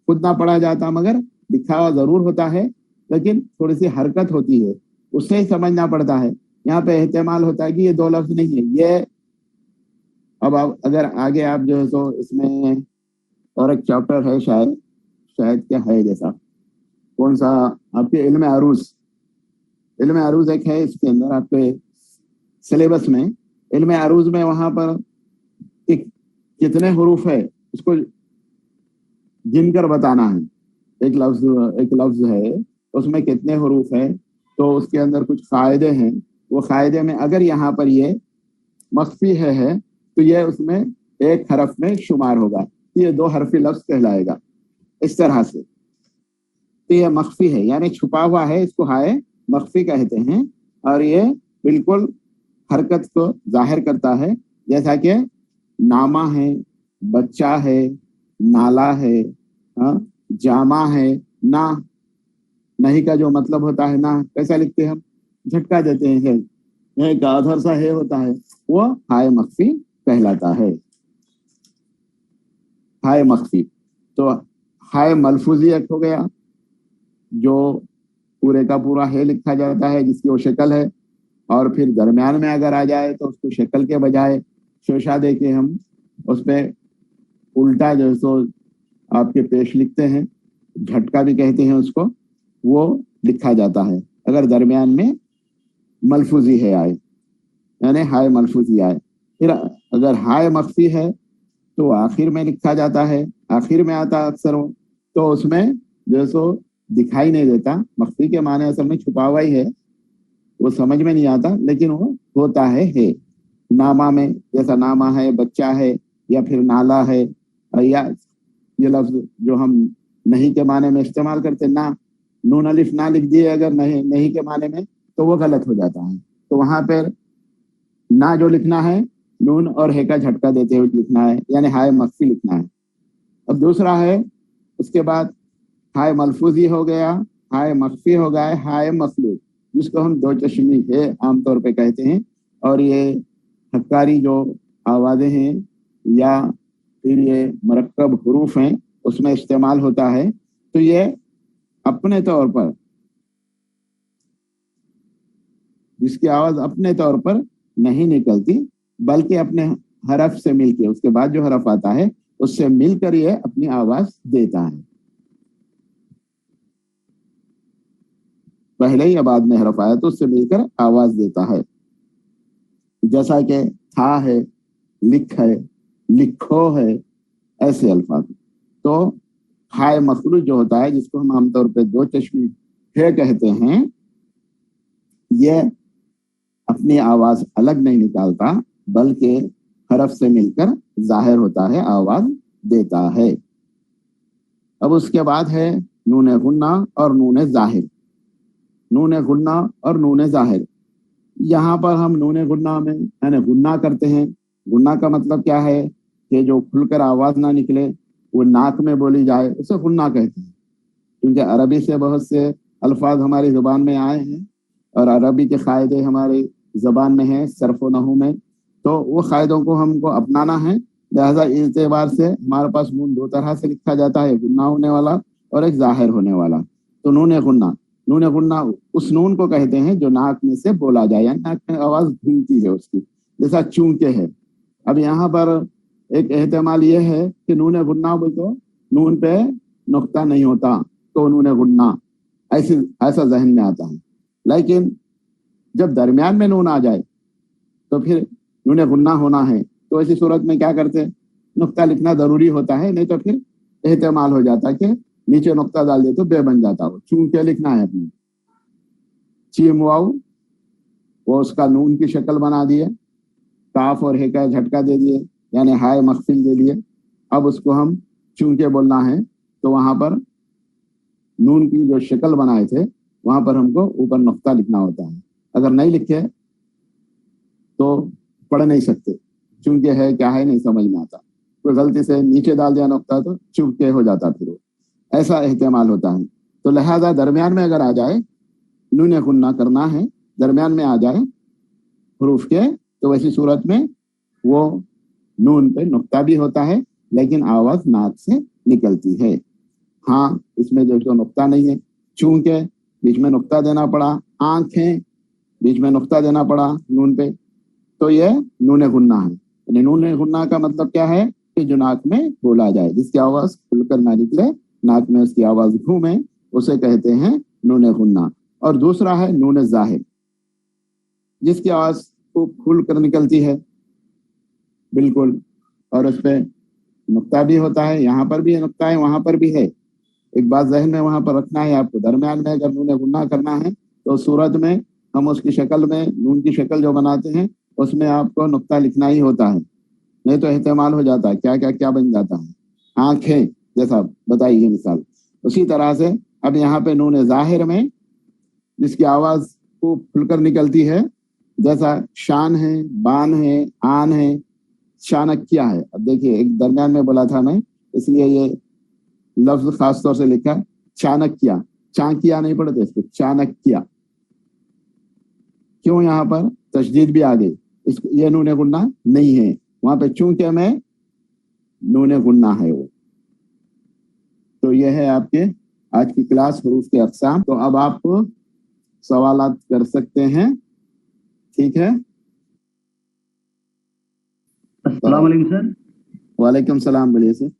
[SPEAKER 1] खुद ना पढ़ा जाता, मगर दिखावा जरूर होता है, लेकिन थोड़ी सी हरकत होती है, उससे ही समझना पड़ता है। यहाँ पे एहतमाल होता है कि ये 2 लफ्ज नहीं है ये। अब अगर आगे आप जो है तो इसमें और एक चैप्टर है, शायद क्या है, जैसा कौन सा आपके इल्म अरूज एक है, इसके अंदर आपके सिलेबस में इल्म अरूज में वहां पर कितने हरूफ है उसको गिनकर बताना है। एक लफ्ज है उसमें कितने हरूफ है, तो उसके अंदर कुछ कायदे हैं, वो कायदे में अगर यहाँ पर ये मख्फी है तो ये उसमें एक हरफ में शुमार होगा, ये 2 हरफी लफ्ज कहलाएगा। इस तरह से तो ये मख्फी है, यानी छुपा हुआ है, इसको हाय मख्फी कहते हैं। और ये बिल्कुल हरकत को जाहिर करता है, जैसा कि नामा है, बच्चा है, नाला है, जामा है, ना। नहीं का जो मतलब होता है ना, कैसा लिखते हैं हम, झटका देते हैं, है का अधर सा है होता है, वो हाय मख्फी कहलाता है। हाय मख्फी। तो हाय मलफूजी एक हो गया, जो पूरे का पूरा है लिखा जाता है, जिसकी वो शक्ल है, और फिर दरमियान में अगर आ जाए तो उसको शक्ल के बजाय शोशा दे के हम उस पर उल्टा जो सो आपके पेश लिखते हैं, झटका भी कहते हैं उसको, वो लिखा जाता है अगर दरमियान में मलफूजी है आए, यानी हाय मलफूजी आए। फिर अगर हाय मख्फी है तो आखिर में लिखा जाता है, आखिर में आता अक्सर वो, तो उसमें जो सो दिखाई नहीं देता। मख्फी के माने असल में छुपा हुआ ही है, वो समझ में नहीं आता, लेकिन वो होता है। नामा में जैसा नामा है, बच्चा है, या फिर नाला है, या ये लफ्ज जो हम नहीं के माने में इस्तेमाल करते, ना, नून अलिफ ना लिख दिए अगर नहीं के माने में, तो वो गलत हो जाता है। तो वहां पर ना जो लिखना है, नून और हे का झटका देते हुए लिखना है, यानी हाय मख्फी लिखना है। अब दूसरा है, उसके बाद हाय मलफूजी हो गया, हाय मख्फी हो गया, हाय मखलूक, जिसको हम 2 चश्मी है आमतौर पे कहते हैं। और ये हक्कारी जो आवाज़ें हैं या फिर ये मरक्कब हरूफ हैं, उसमें इस्तेमाल होता है। तो ये अपने तौर पर, जिसकी आवाज अपने तौर पर नहीं निकलती, बल्कि अपने हरफ से मिलके, उसके बाद जो हरफ आता है उससे मिलकर ये अपनी आवाज देता है। पहले ही या बाद में हरफ आया तो उससे मिलकर आवाज देता है, जैसा कि था है, लिख है, लिखो है, ऐसे अल्फाज। तो हाय मखलूज जो होता है, जिसको हम आमतौर पे 2 चश्मी है कहते हैं, ये अपनी आवाज अलग नहीं निकालता, बल्कि हरफ से मिलकर जाहिर होता है, आवाज देता है। अब उसके बाद है नून गुन्ना और नून जाहिर। नून गुन्ना और नून जाहिर, यहाँ पर हम नून गुन्ना में यानी गुन्ना करते हैं। गुन्ना का मतलब क्या है कि जो खुलकर आवाज ना निकले, वो नाक में बोली जाए, उसे गुन्ना कहते हैं। क्योंकि अरबी से बहुत से अल्फाज हमारी जुबान में आए हैं और अरबी के कायदे हमारी जबान में है, सर्फ नहू में, तो वो कायदों को हमको अपनाना है। लिहाजा इस एतबार से हमारे पास नून 2 तरह से लिखा जाता है, गुन्ना होने वाला और एक जाहिर होने वाला। तो नून गुन्ना, नून गुन्ना उस नून को कहते हैं जो नाक में से बोला जाए, यानी नाक में आवाज घूमती है उसकी, जैसा चूंके है। अब यहाँ पर एक एहतमाल ये है कि नून गुन्ना बोल तो नून पे नुक्ता नहीं होता, तो नून गुन्ना ऐसा जहन में आता है। लेकिन जब दरमियान में नून आ जाए तो फिर नून गुन्ना होना है, तो ऐसी सूरत में क्या करते, नुक्ता लिखना जरूरी होता है, नहीं तो फिर एहतमाल हो जाता है कि नीचे नुक्ता डाल दे तो बे बन जाता हो। चूंकि लिखना है अपनी, चीम वाऊ, वो उसका नून की शक्ल बना दिए, काफ और हे का झटका दे दिए, यानी हाय मखफिल दे दिए। अब उसको हम चूंकि बोलना है, तो वहां पर नून की जो शक्ल बनाए थे वहां पर हमको ऊपर नुक्ता लिखना होता है। अगर नहीं लिखे तो पढ़ नहीं सकते, चूंकि है क्या है नहीं समझ में आता, कोई गलती से नीचे डाल दिया नुक्ता तो चूंकि हो जाता, फिर वो ऐसा एहतमाल होता है। तो लिहाजा दरमियान में अगर आ जाए, नून गुन्ना करना है, दरमियान में आ जाए हरूफ के, तो वैसी सूरत में वो नून पे नुक्ता भी होता है, लेकिन आवाज नाक से निकलती है। हाँ, इसमें जो नुक्ता नहीं है, चूंकि बीच में नुक्ता देना पड़ा, आंखें बीच में नुक्ता देना पड़ा नून पे, तो ये नून गुन्ना है। नून गुन्ना का मतलब क्या है कि जो नाक में बोला जाए, जिसकी आवाज खुलकर ना निकले, नाक में उसकी आवाज घूमे, उसे कहते हैं नून गुन्ना। और दूसरा है नून जाहिर, जिसकी आवाज को खुल कर निकलती है बिल्कुल, और उस पर नुक्ता भी होता है, यहाँ पर भी नुक्ता है, वहां पर भी है। एक बात जहन में वहां पर रखना है आपको, दरमियान में अगर नून गुन्ना करना है तो सूरत में हम उसकी शक्ल में नून की शक्ल जो बनाते हैं उसमें आपको नुक्ता लिखना ही होता है। नहीं तो इस्तेमाल हो जाता है, क्या क्या क्या बन जाता है, आंखें जैसा बताइए मिसाल। उसी तरह से अब यहाँ पे नून जाहिर में जिसकी आवाज को खुलकर निकलती है, जैसा शान है, बान है, आन है, चाणक्य है। अब देखिए एक दरमियान में बोला था मैं, इसलिए ये लफ्ज खास तौर से लिखा है चाणक्य, चाणक्या नहीं पढ़ते इसको, चाणक्य। क्यों यहाँ पर तशदीद भी आ गई, ये नूने गुन्ना नहीं है, वहां पे चूंकि में नूने गुन्ना है वो। तो ये है आपके आज की क्लास हरूफ के अक़साम। तो अब आप सवालात कर सकते हैं, ठीक है।
[SPEAKER 2] अस्सलाम वालेकुम सर।
[SPEAKER 1] वालेकुम सलाम, बोलिए सर।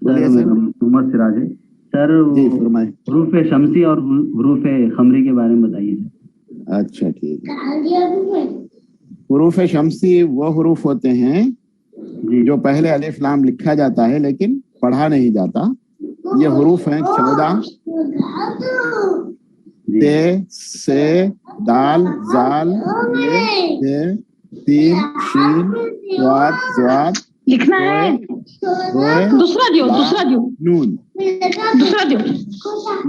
[SPEAKER 2] बोलिए सर। मोहम्मद सिराज है सर।
[SPEAKER 1] जी फरमाए।
[SPEAKER 2] हरूफ शमसी और हरूफ खमरी के बारे में बताइए सर।
[SPEAKER 1] अच्छा ठीक है। हरूफ शमसी वो हरूफ होते हैं जो पहले अलिफ लाम लिखा जाता है लेकिन पढ़ा नहीं जाता। ये हरूफ हैं 14, ते, से, दाल, जाल, ये, तीन, शीन, स्वाद, स्वाद
[SPEAKER 3] लिखना है। दूसरा दियो
[SPEAKER 1] नून,
[SPEAKER 3] दूसरा दियो।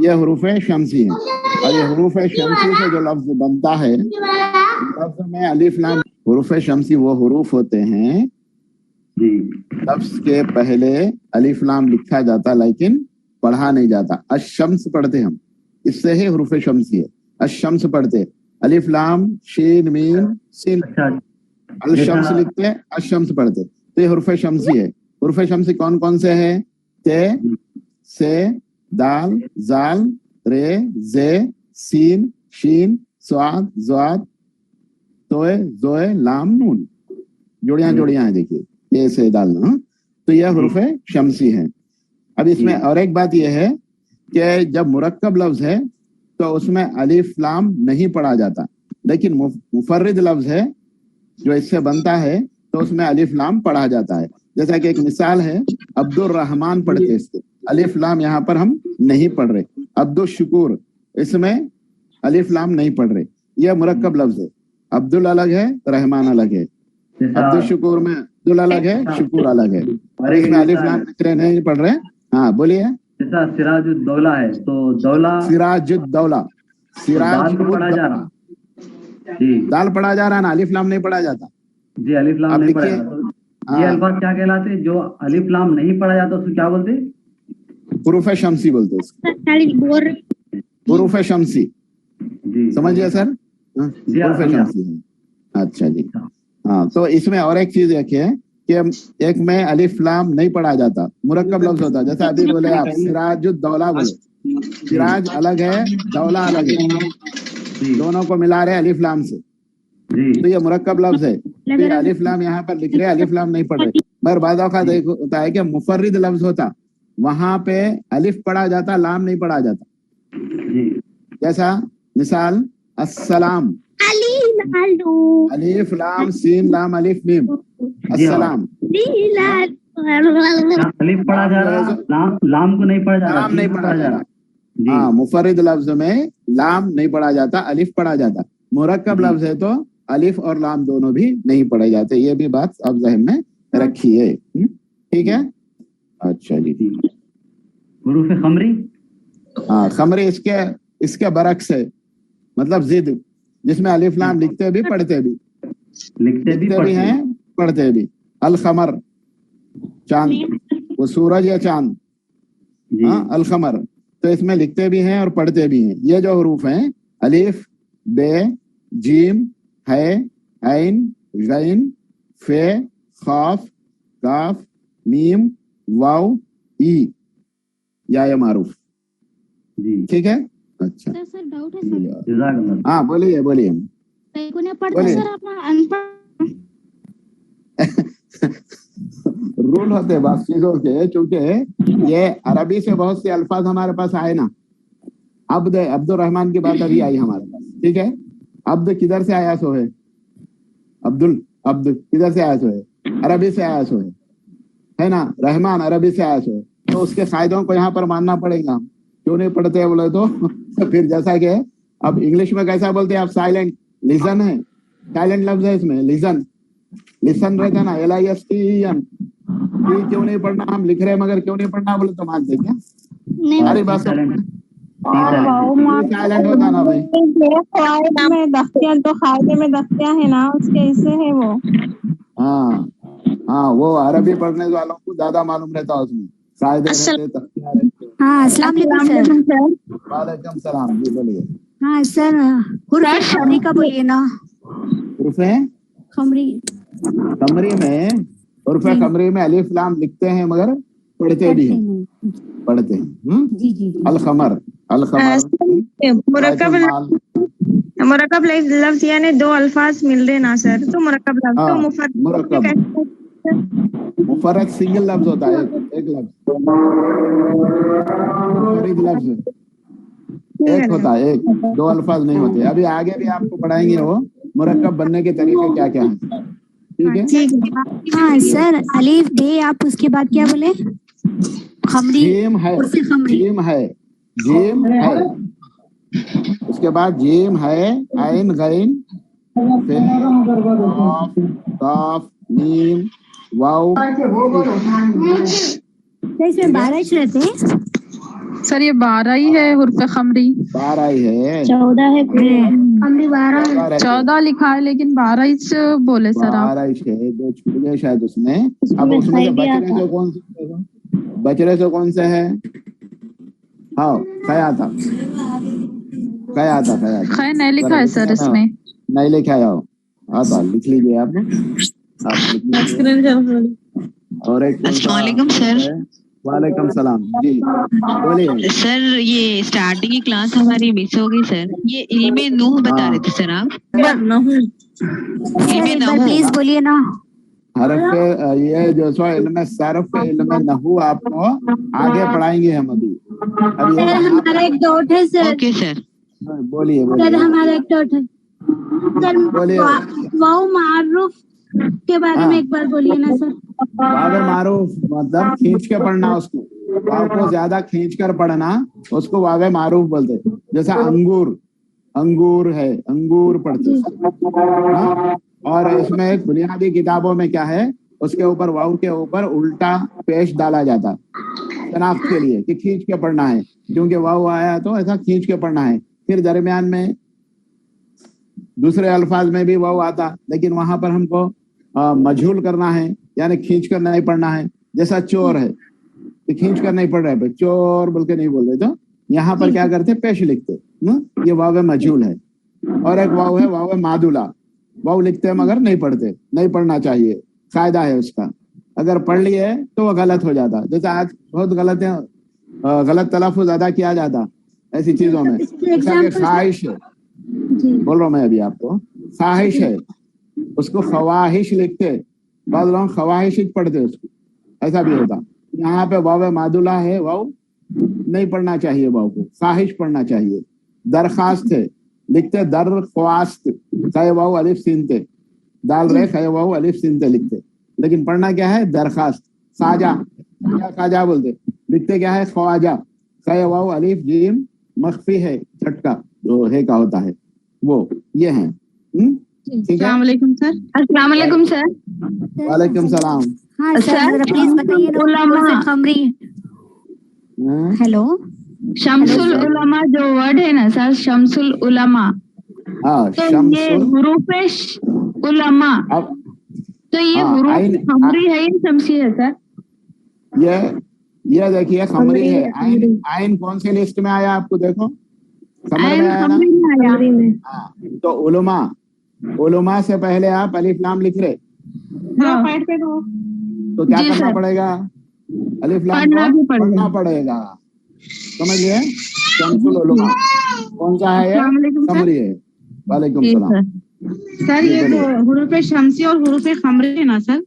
[SPEAKER 1] ये हरूफ शमसी हैं। और ये हरूफ शमसी से जो लफ्ज बनता है, लफ्ज में अलिफ लाम, हरूफ शमसी वो हरूफ होते हैं लफ्ज के पहले अलिफ लाम लिखा जाता लेकिन पढ़ा नहीं जाता। अशम्स पढ़ते हम, इससे ही हरूफ शमसी है। अशम्स पढ़ते, अलिफ लाम शीन मीम सीन, अल-शम्स लिखते हैं, अशम्स पढ़ते, तो ये हरूफ शमसी है। हरूफ शमसी कौन कौन से है? ते, से, दाल, जाल, रे, जे, सीन, शीन, स्वाद, ज़्वाद, तोए, जोए, लाम, नून। जोड़ियां जोड़ियां हैं, देखिए ये से डालना। तो यह हरूफ शमसी है। अब इसमें और एक बात यह है कि जब मुरक्कब लफ्ज है तो उसमें अलिफ लाम नहीं पढ़ा जाता, लेकिन मुफर्रिद लफ्ज है जो इससे बनता है तो उसमें अलिफ लाम पढ़ा जाता है। जैसा कि एक मिसाल है, अब्दुल रहमान पढ़ते, इसके अलिफ लाम यहाँ पर हम नहीं पढ़ रहे। अब्दुल शुक्र, इसमें अलिफ लाम नहीं पढ़ रहे, यह मुरक्कब लफ्ज है। अब्दुल अलग है, रहमान अलग है। अब्दुल शुक्र में अब्दुल अलग है, शुक्र अलग है, और इसमें अलिफ लाम नहीं पढ़ रहे। हाँ बोलिए।
[SPEAKER 2] जैसा सिराजुद्दौला है तो दौला,
[SPEAKER 1] सिराजुद्दौला,
[SPEAKER 2] दाल पढ़ा जा रहा जी,
[SPEAKER 1] दाल पढ़ा जा रहा है ना, अलिफ लाम नहीं पढ़ा जाता
[SPEAKER 2] जी, अलिफ लाम नहीं पढ़ा जाता। ये अल्फाज क्या कहलाते? जो अलिफ लाम नहीं पढ़ा जाता उसको क्या बोलते?
[SPEAKER 1] हुरूफ शमसी बोलते हैं। हुरूफ शमसी
[SPEAKER 2] जी,
[SPEAKER 1] समझिए सर, हुरूफ शमसी है। अच्छा जी, हाँ। तो इसमें और एक चीज रखिए कि एक में अलिफ लाम नहीं पढ़ा जाता, मुरक्कब लफ्ज होता है। जैसे अभी बोले आप सिराजुद्दौला बोले, सिराज अलग है, दौला अलग है, दोनों को मिला रहे अलिफ लाम से, तो ये मुरक्कब लफ्ज है। फिर अलिफ लाम यहाँ पर लिख रहे, अलिफ लाम नहीं पढ़ रहे। मगर बाज़ औक़ात होता है कि मुफर्रिद लफ्ज होता, वहां पे अलिफ पढ़ा जाता, लाम नहीं पढ़ा जाता। जैसा मिसाल अस्सलाम, अलिफ लाम सीन लाम अलिफ मीम, अस्सलाम,
[SPEAKER 2] अलिफ पढ़ा जा रहा, लाम को नहीं पढ़ा जा रहा,
[SPEAKER 1] लाम नहीं पढ़ा जा रहा। हाँ, मुफर्रिद लफ्ज में लाम नहीं पढ़ा जाता, अलिफ पढ़ा जाता। मुरक्कब लफ्ज है तो अलिफ और लाम दोनों भी नहीं पढ़े जाते। ये भी बात आप ज़हन में रखिए, ठीक है। अच्छा जी।
[SPEAKER 2] हुरूफ खमरी,
[SPEAKER 1] हाँ खमरी इसके बरक्स है, मतलब जिद, जिसमें अलिफ लाम लिखते भी पढ़ते भी, लिखते भी हैं पढ़ते भी। अल खमर, चांद, वो सूरज या चांद, हाँ अल खमर, तो इसमें लिखते भी हैं और पढ़ते भी हैं। ये जो हरूफ हैं अलिफ, बे, जीम, है, ऐन, गैन, फे, खाफ, काफ, मीम, वाव, ई, या मारूफ, ठीक है। अच्छा
[SPEAKER 3] सर डाउट है सर।
[SPEAKER 1] हाँ बोलिए बोलिए। रूल होते हैं बस चीजों के, चूंकि ये अरबी से बहुत से अल्फाज हमारे पास आए ना। अब्दुल रहमान की बात अभी आई हमारे पास, ठीक है। अब्द किधर से आया सो है? अब्द किधर से आया सो है? अरबी से आया सो है ना। रहमान अरबी से आया सो है, तो उसके फायदों को यहाँ पर मानना पड़ेगा। क्यों नहीं पढ़ते हैं बोले तो फिर जैसा कि अब इंग्लिश में कैसा बोलते हैं आप, साइलेंट, लिसन है, साइलेंट लफ्ज है इसमें, लिसन, लिसन रहता ना LISTEN, क्यों नहीं पढ़ना, हम लिख रहे मगर क्यों नहीं पढ़ना बोले तो मानते क्या? अरे बस साइलेंट होता ना भाई,
[SPEAKER 4] में दस्तिया तो खाते में दस्तिया है ना, उसके इससे है वो।
[SPEAKER 1] हाँ हाँ, वो अरबी पढ़ने वालों को ज्यादा मालूम रहता है उसमें, कायदे रहते, तख्तियां रहते।
[SPEAKER 5] हाँ, अस्सलाम वालेकुम सर।
[SPEAKER 1] वालेकुम सलाम, जी बोलिए।
[SPEAKER 5] हाँ सर, हुर्फ खमरी का बोलिए ना।
[SPEAKER 1] हुर्फ
[SPEAKER 5] खमरी,
[SPEAKER 1] कमरी में, हुर्फ कमरी में अलिफ लाम लिखते हैं मगर पढ़ते भी हैं, पढ़ते हैं।
[SPEAKER 5] जी जी।
[SPEAKER 1] अल खमर, अल खमर
[SPEAKER 4] मुरक्कब लफ्ज यानी दो अल्फाज मिल रहे ना सर, तो मुरक्कब लफ्ज तो
[SPEAKER 1] मुरक्कब मुफर्रद सिंगल लफ्ज होता है, एक लफ्ज, मुफर्रद लफ्ज एक होता है, एक, दो अल्फाज नहीं होते। अभी आगे भी आपको पढ़ाएंगे वो मुरक्कब बनने के तरीके क्या क्या हैं, ठीक है?
[SPEAKER 5] हाँ सर, अलीफ बे, आप उसके बाद क्या बोले? खमरी,
[SPEAKER 1] जीम है, जीम है, जीम है, उसके बाद जीम है, आइन गैन, काफ, मीम, वाव।
[SPEAKER 5] इसमें 12 रहते हैं
[SPEAKER 3] सर, ये 12 ही है हुर्फ खमरी।
[SPEAKER 1] 12 ही है,
[SPEAKER 5] 14 है खमरी, 12
[SPEAKER 3] 14 लिखा है लेकिन 12 ही बोले सर आप।
[SPEAKER 1] 12 ही है, दो छूट गए शायद उसमें। अब उसमें से बच रहे से कौन से है? हाँ, खया था, खया था, खया था।
[SPEAKER 3] खैर नहीं लिखा है सर इसमें,
[SPEAKER 1] नहीं लिखा है। हाँ तो लिख लीजिए आप और एक।
[SPEAKER 6] अस्सलामुअलैकुम सर।
[SPEAKER 1] वालेकुम सलाम, जी बोलिए।
[SPEAKER 6] सर ये स्टार्टिंग की क्लास हमारी मिस हो गई सर, ये इल्मे नूह बता रहे थे सर आप। इल्मे नूह
[SPEAKER 5] प्लीज बोलिए ना।
[SPEAKER 1] हरफ, ये जो सो इल्मे सरफ, इल्मे नहू आपको आगे पढ़ाएंगे हम अभी।
[SPEAKER 5] हमारा एक डाउट है सर।
[SPEAKER 6] ओके सर,
[SPEAKER 1] बोलिए
[SPEAKER 5] सर
[SPEAKER 1] बोलिए
[SPEAKER 5] हमारा एक डाउट है सर,
[SPEAKER 1] बोलिए।
[SPEAKER 5] वाव मारूफ के बारे में एक बार बोलिए ना सर।
[SPEAKER 1] वाव मारूफ मतलब खींच के पढ़ना, उसको वाव को ज्यादा खींच कर पढ़ना, उसको वाव मारूफ बोलते। जैसा अंगूर, अंगूर है, अंगूर पढ़ते। हाँ? और इसमें एक बुनियादी किताबों में क्या है, उसके ऊपर वाव के ऊपर उल्टा पेश डाला जाता शनाख्त के लिए कि खींच के पढ़ना है, क्योंकि वाव आया तो ऐसा खींच के पढ़ना है। फिर दरमियान में दूसरे अल्फाज में भी वाव आता, लेकिन वहां पर हमको मजहूल करना है, यानी खींच कर नहीं पढ़ना है। जैसा चोर है तो खींच कर नहीं पढ़ रहे, चोर बोल के नहीं बोल रहे, तो यहाँ पर क्या करते, पेश लिखते, ये वाव मजहूल है। और एक वाव है वाव मादुला, वाव लिखते हैं मगर नहीं पढ़ते, नहीं पढ़ना चाहिए, कायदा है उसका। अगर पढ़ लिए तो वो गलत हो जाता। जैसे आज बहुत गलत है, गलत तलफ़ुज़ अदा किया जाता ऐसी चीजों में। ख्वाहिश है, बोल रहा हूँ मैं अभी आपको, ख्वाहिश है, उसको ख्वाहिश लिखते, बाद लोग ख्वाहिश पढ़ते उसको, ऐसा भी होता। यहाँ पे वाव मादुला है, वाव नहीं पढ़ना चाहिए, वाव को ख्वाहिश पढ़ना चाहिए। दरखास्त है, लिखते दरख्वास्त, खे वाव अलिफ सिनते, डाल रहे खे वाव अलिफ सिनते लिखते, लेकिन पढ़ना क्या है, दरखास्त। खाजा, खाजा बोलते, लिखते क्या है, ख्वाजा, खे वाव अलिफ जीम मख्फी है, झटका जो है का होता है वो, ये है। ठीक है,
[SPEAKER 3] सर।
[SPEAKER 4] अस्सलाम वालेकुम सर।
[SPEAKER 1] वालेकुम सलाम।
[SPEAKER 5] हाँ सर, प्लीज बताइए ना खमरी। हेलो,
[SPEAKER 4] शम्सुल उलमा जो वर्ड है ना सर, शम्सुल उलमा,
[SPEAKER 1] हाँ,
[SPEAKER 4] तो ये हुरूफ उलमा, तो ये हुरूफ खमरी है या शम्सी है सर?
[SPEAKER 1] ये देखिए खमरी है। आइन, आइन कौन से लिस्ट में आया आपको, देखो समझ में आया ना? हाँ, तो उलमा, उलमा से पहले आप अलिफ लाम लिख रहे, तो क्या करना पड़ेगा, अलिफ लाम को पढ़ना पड़ेगा, समझिए। शम्सुल उलमा कौन सा है, खमरी है। वालेकुम सलाम
[SPEAKER 7] सर। ये जो हुरूफ शम्सी और हुरूफ खमरी है ना सर,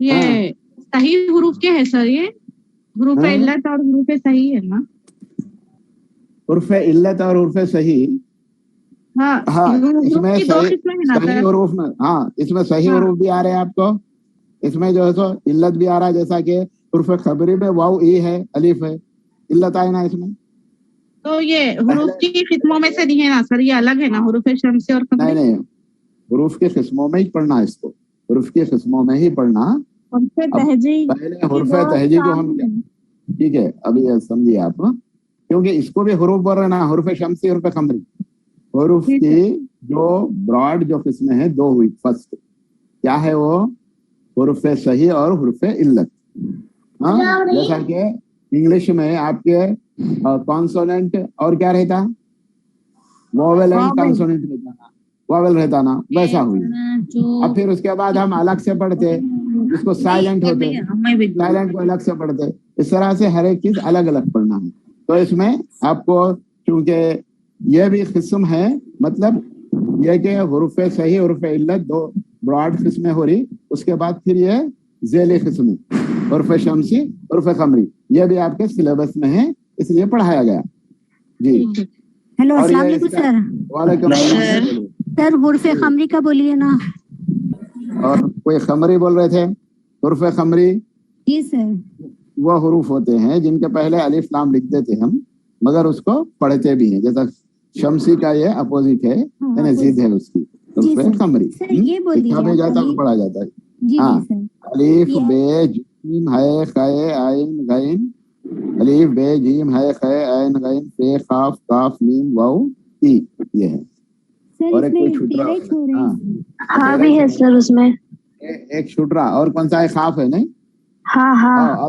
[SPEAKER 7] ये सही हुरूफ के है सर? ये हुरूफ इल्लत और हुरूफ सही है ना? हुरूफ
[SPEAKER 1] इल्लत और हुरूफ सही,
[SPEAKER 7] हाँ,
[SPEAKER 1] इसमें सही हुरूफ में, हाँ इसमें सही हुरूफ भी आ रहे हैं आपको, इसमें जो है सो इल्लत भी आ रहा है। जैसा कि हुरूफ खबरी में वाव ई है, अलिफ है, इल्लत आए ना इसमें।
[SPEAKER 7] तो ये हुरूफ की किस्मों में से नहीं है ना सर, ये अलग है ना हुरूफ शम्सी और खमरी?
[SPEAKER 1] नहीं, हुरूफ के किस्मों में ही पढ़ना है इसको, حروف کی قسموں میں ہی پڑھنا. پہلے حروف تہجی کو ہم, ٹھیک ہے ابھی سمجھیے آپ, کیونکہ اس کو بھی حروف بول رہے نا, حروف شمسی حروف قمری. حروف کی جو براڈ جو قسمیں ہیں دو ہوئی. فرسٹ کیا ہے وہ, حروف صحیح اور حروف علت. ہاں, جیسا کہ انگلش میں آپ کے کانسوننٹ اور کیا رہتا, واول اینڈ کانسوننٹ رہتا نا, واول رہتا نا, ویسا ہوئی. اب پھر اس کے بعد ہم الگ سے پڑھتے, اس کو سائلنٹ ہوتے, سائلنٹ کو الگ سے پڑھتے. اس طرح سے ہر ایک چیز الگ الگ پڑھنا ہے. تو اس میں آپ کو چونکہ یہ بھی قسم ہے, مطلب یہ کہ حروف صحیح حروف علت دو براڈ قسمیں ہو رہی, اس کے بعد پھر یہ ذیلی قسمیں حروف شمسی حروف قمری, یہ بھی آپ کے سلیبس میں ہے, اس لیے پڑھایا گیا. جی
[SPEAKER 5] ہیلو, السلام علیکم سر.
[SPEAKER 1] وعلیکم السلام
[SPEAKER 5] سر. حروف قمری کا بولیے نا.
[SPEAKER 1] اور کوئی قمری بول رہے تھے, حروف قمری
[SPEAKER 5] جی سر,
[SPEAKER 1] وہ حروف ہوتے ہیں جن کے پہلے الف لام لکھ دیتے ہم, مگر اس کو پڑھتے بھی ہیں. جیسا شمسی کا یہ اپوزٹ ہے, یعنی ضد ہے اس کی, حروف قمری جاتا ہے, پڑھا جاتا ہے. ہاں, الف بے جیم ہے خے عین غین, الف بے جیم ہے خے عین غین فے قاف کاف میم واو ای, یہ ہے. اور ایک کوئی چھٹرا,
[SPEAKER 4] ہاں بھی ہے سر اس میں,
[SPEAKER 1] ایک چھٹرا. اور کون سا ہے, خاف ہے نہیں,
[SPEAKER 4] ہاں ہاں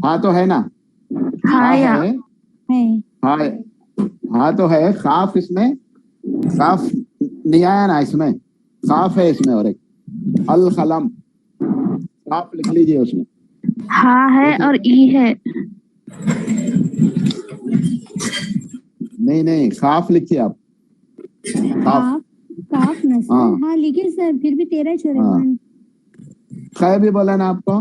[SPEAKER 1] ہاں تو ہے نا, ہاں تو ہے. خاف اس میں, خاف نہیں آیا نا اس میں, خاف ہے اس میں. اور ایک القلم, آپ لکھ لیجیے اس میں.
[SPEAKER 4] ہاں ہے اور ای ہے.
[SPEAKER 1] نہیں خاف لکھیے آپ,
[SPEAKER 5] ہاں لیکن سر پھر بھی 13 چھوڑے.
[SPEAKER 1] خے بھی بولا نا آپ کو,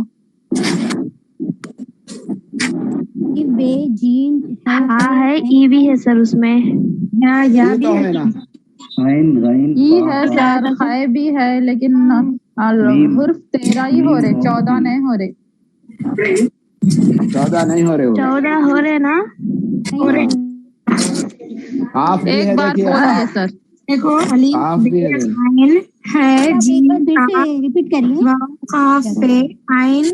[SPEAKER 5] بے جیم
[SPEAKER 4] ہاں ہے, ای بھی ہے سر اس میں.
[SPEAKER 1] تو ہے نا,
[SPEAKER 3] ای ہے سر, خے بھی ہے, لیکن حرف 13 ہی ہو رہے, 14 نہیں ہو رہے.
[SPEAKER 1] 14 نہیں ہو رہے,
[SPEAKER 4] 14 ہو رہے نا.
[SPEAKER 1] خاف بھی ہے,
[SPEAKER 3] ایک بار
[SPEAKER 1] دیکھیے
[SPEAKER 3] بولیے سر.
[SPEAKER 7] دیکھو
[SPEAKER 1] خاف بھی ہے,
[SPEAKER 7] ہے جیم
[SPEAKER 5] ریپیٹ کریے.
[SPEAKER 7] قاف پہ عین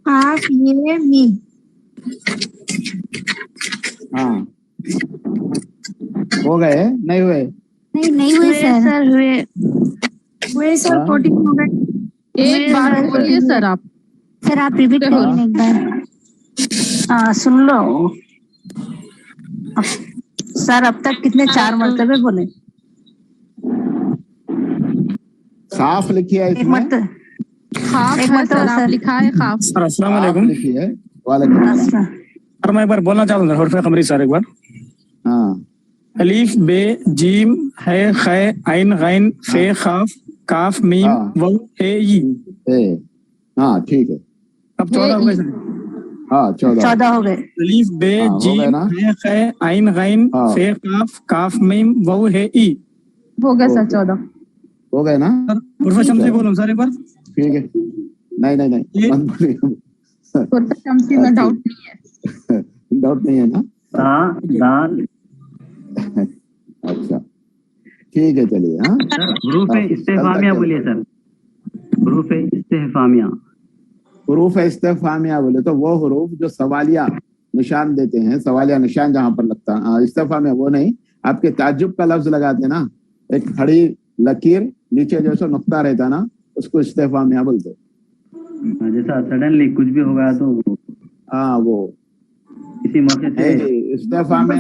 [SPEAKER 7] قاف یہ میم.
[SPEAKER 1] ہاں ہو گئے, نہیں ہوئے,
[SPEAKER 5] نہیں ہوئے
[SPEAKER 4] سر, ہوئے سر, 14 ہو گئے.
[SPEAKER 3] ایک بار بولیے سر آپ.
[SPEAKER 5] سر آپ ریپیٹ کریے ایک بار.
[SPEAKER 8] سن لو سر, اب تک کتنے 4 مرتبے بولے.
[SPEAKER 1] خاف لکھیے اس میں,
[SPEAKER 3] خواب ہے سر, آپ لکھا ہے خواب.
[SPEAKER 9] السلام علیکم.
[SPEAKER 1] لکھیے. وعلیکم السلام.
[SPEAKER 9] سر میں ایک بار بولنا چاہتا ہوں حروف قمری سر ایک بار.
[SPEAKER 1] ہاں,
[SPEAKER 9] الف بے جیم ہے خے عین غین فے قاف کاف میم واو اے ای.
[SPEAKER 1] ہاں ٹھیک ہے.
[SPEAKER 9] اب 14 ہو گئے سر.
[SPEAKER 1] ہاں 14
[SPEAKER 8] ہو گئے.
[SPEAKER 9] الف بے جیم ہے خے عین غین فے قاف کاف میم واو ہے ای.
[SPEAKER 3] ہو گئے سر 14.
[SPEAKER 1] ہو گئے نا.
[SPEAKER 9] حروف شمسی بولوں سر ایک بار.
[SPEAKER 1] ٹھیک ہے. نہیں
[SPEAKER 3] حروف شمسی میں ڈاؤٹ نہیں ہے.
[SPEAKER 1] ڈاؤٹ نہیں ہے نا.
[SPEAKER 2] دال.
[SPEAKER 1] اچھا ٹھیک ہے, چلیے. ہاں
[SPEAKER 2] حروف استفہامیہ بولیے سر. حروف استفہامیہ,
[SPEAKER 1] حروف استفہامیہ بولے تو وہ حروف جو سوالیہ نشان دیتے ہیں, سوالیہ نشان جہاں پر لگتا ہے. استفہامیہ وہ نہیں, آپ کے تعجب کا لفظ لگاتے نا, ایک کھڑی لکیر نیچے جیسا نقطہ رہتا نا, اس کو استفہامیہ بولتے.
[SPEAKER 2] جیسا سڈنلی کچھ بھی ہوگا تو
[SPEAKER 1] ہاں وہ
[SPEAKER 2] اسی موقع سے
[SPEAKER 1] استفہامیہ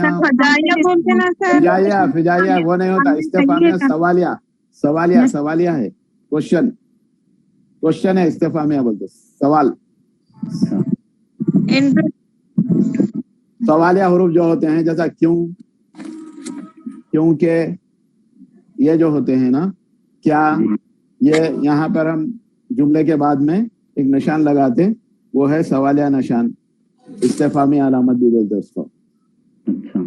[SPEAKER 1] فجائیہ وہ نہیں ہوتا. استفہامیہ سوالیہ ہے, کوشچن ہے, استفہامیہ بولتے سوال. سوالیہ حروف جو ہوتے ہیں جیسا کیوں, کیونکہ, یہ جو ہوتے ہیں نا, کیا, یہ یہاں پر ہم جملے کے بعد میں ایک نشان لگاتے, وہ ہے سوالیہ نشان. استفہامی علامت بھی بولتے اس کو.
[SPEAKER 2] اچھا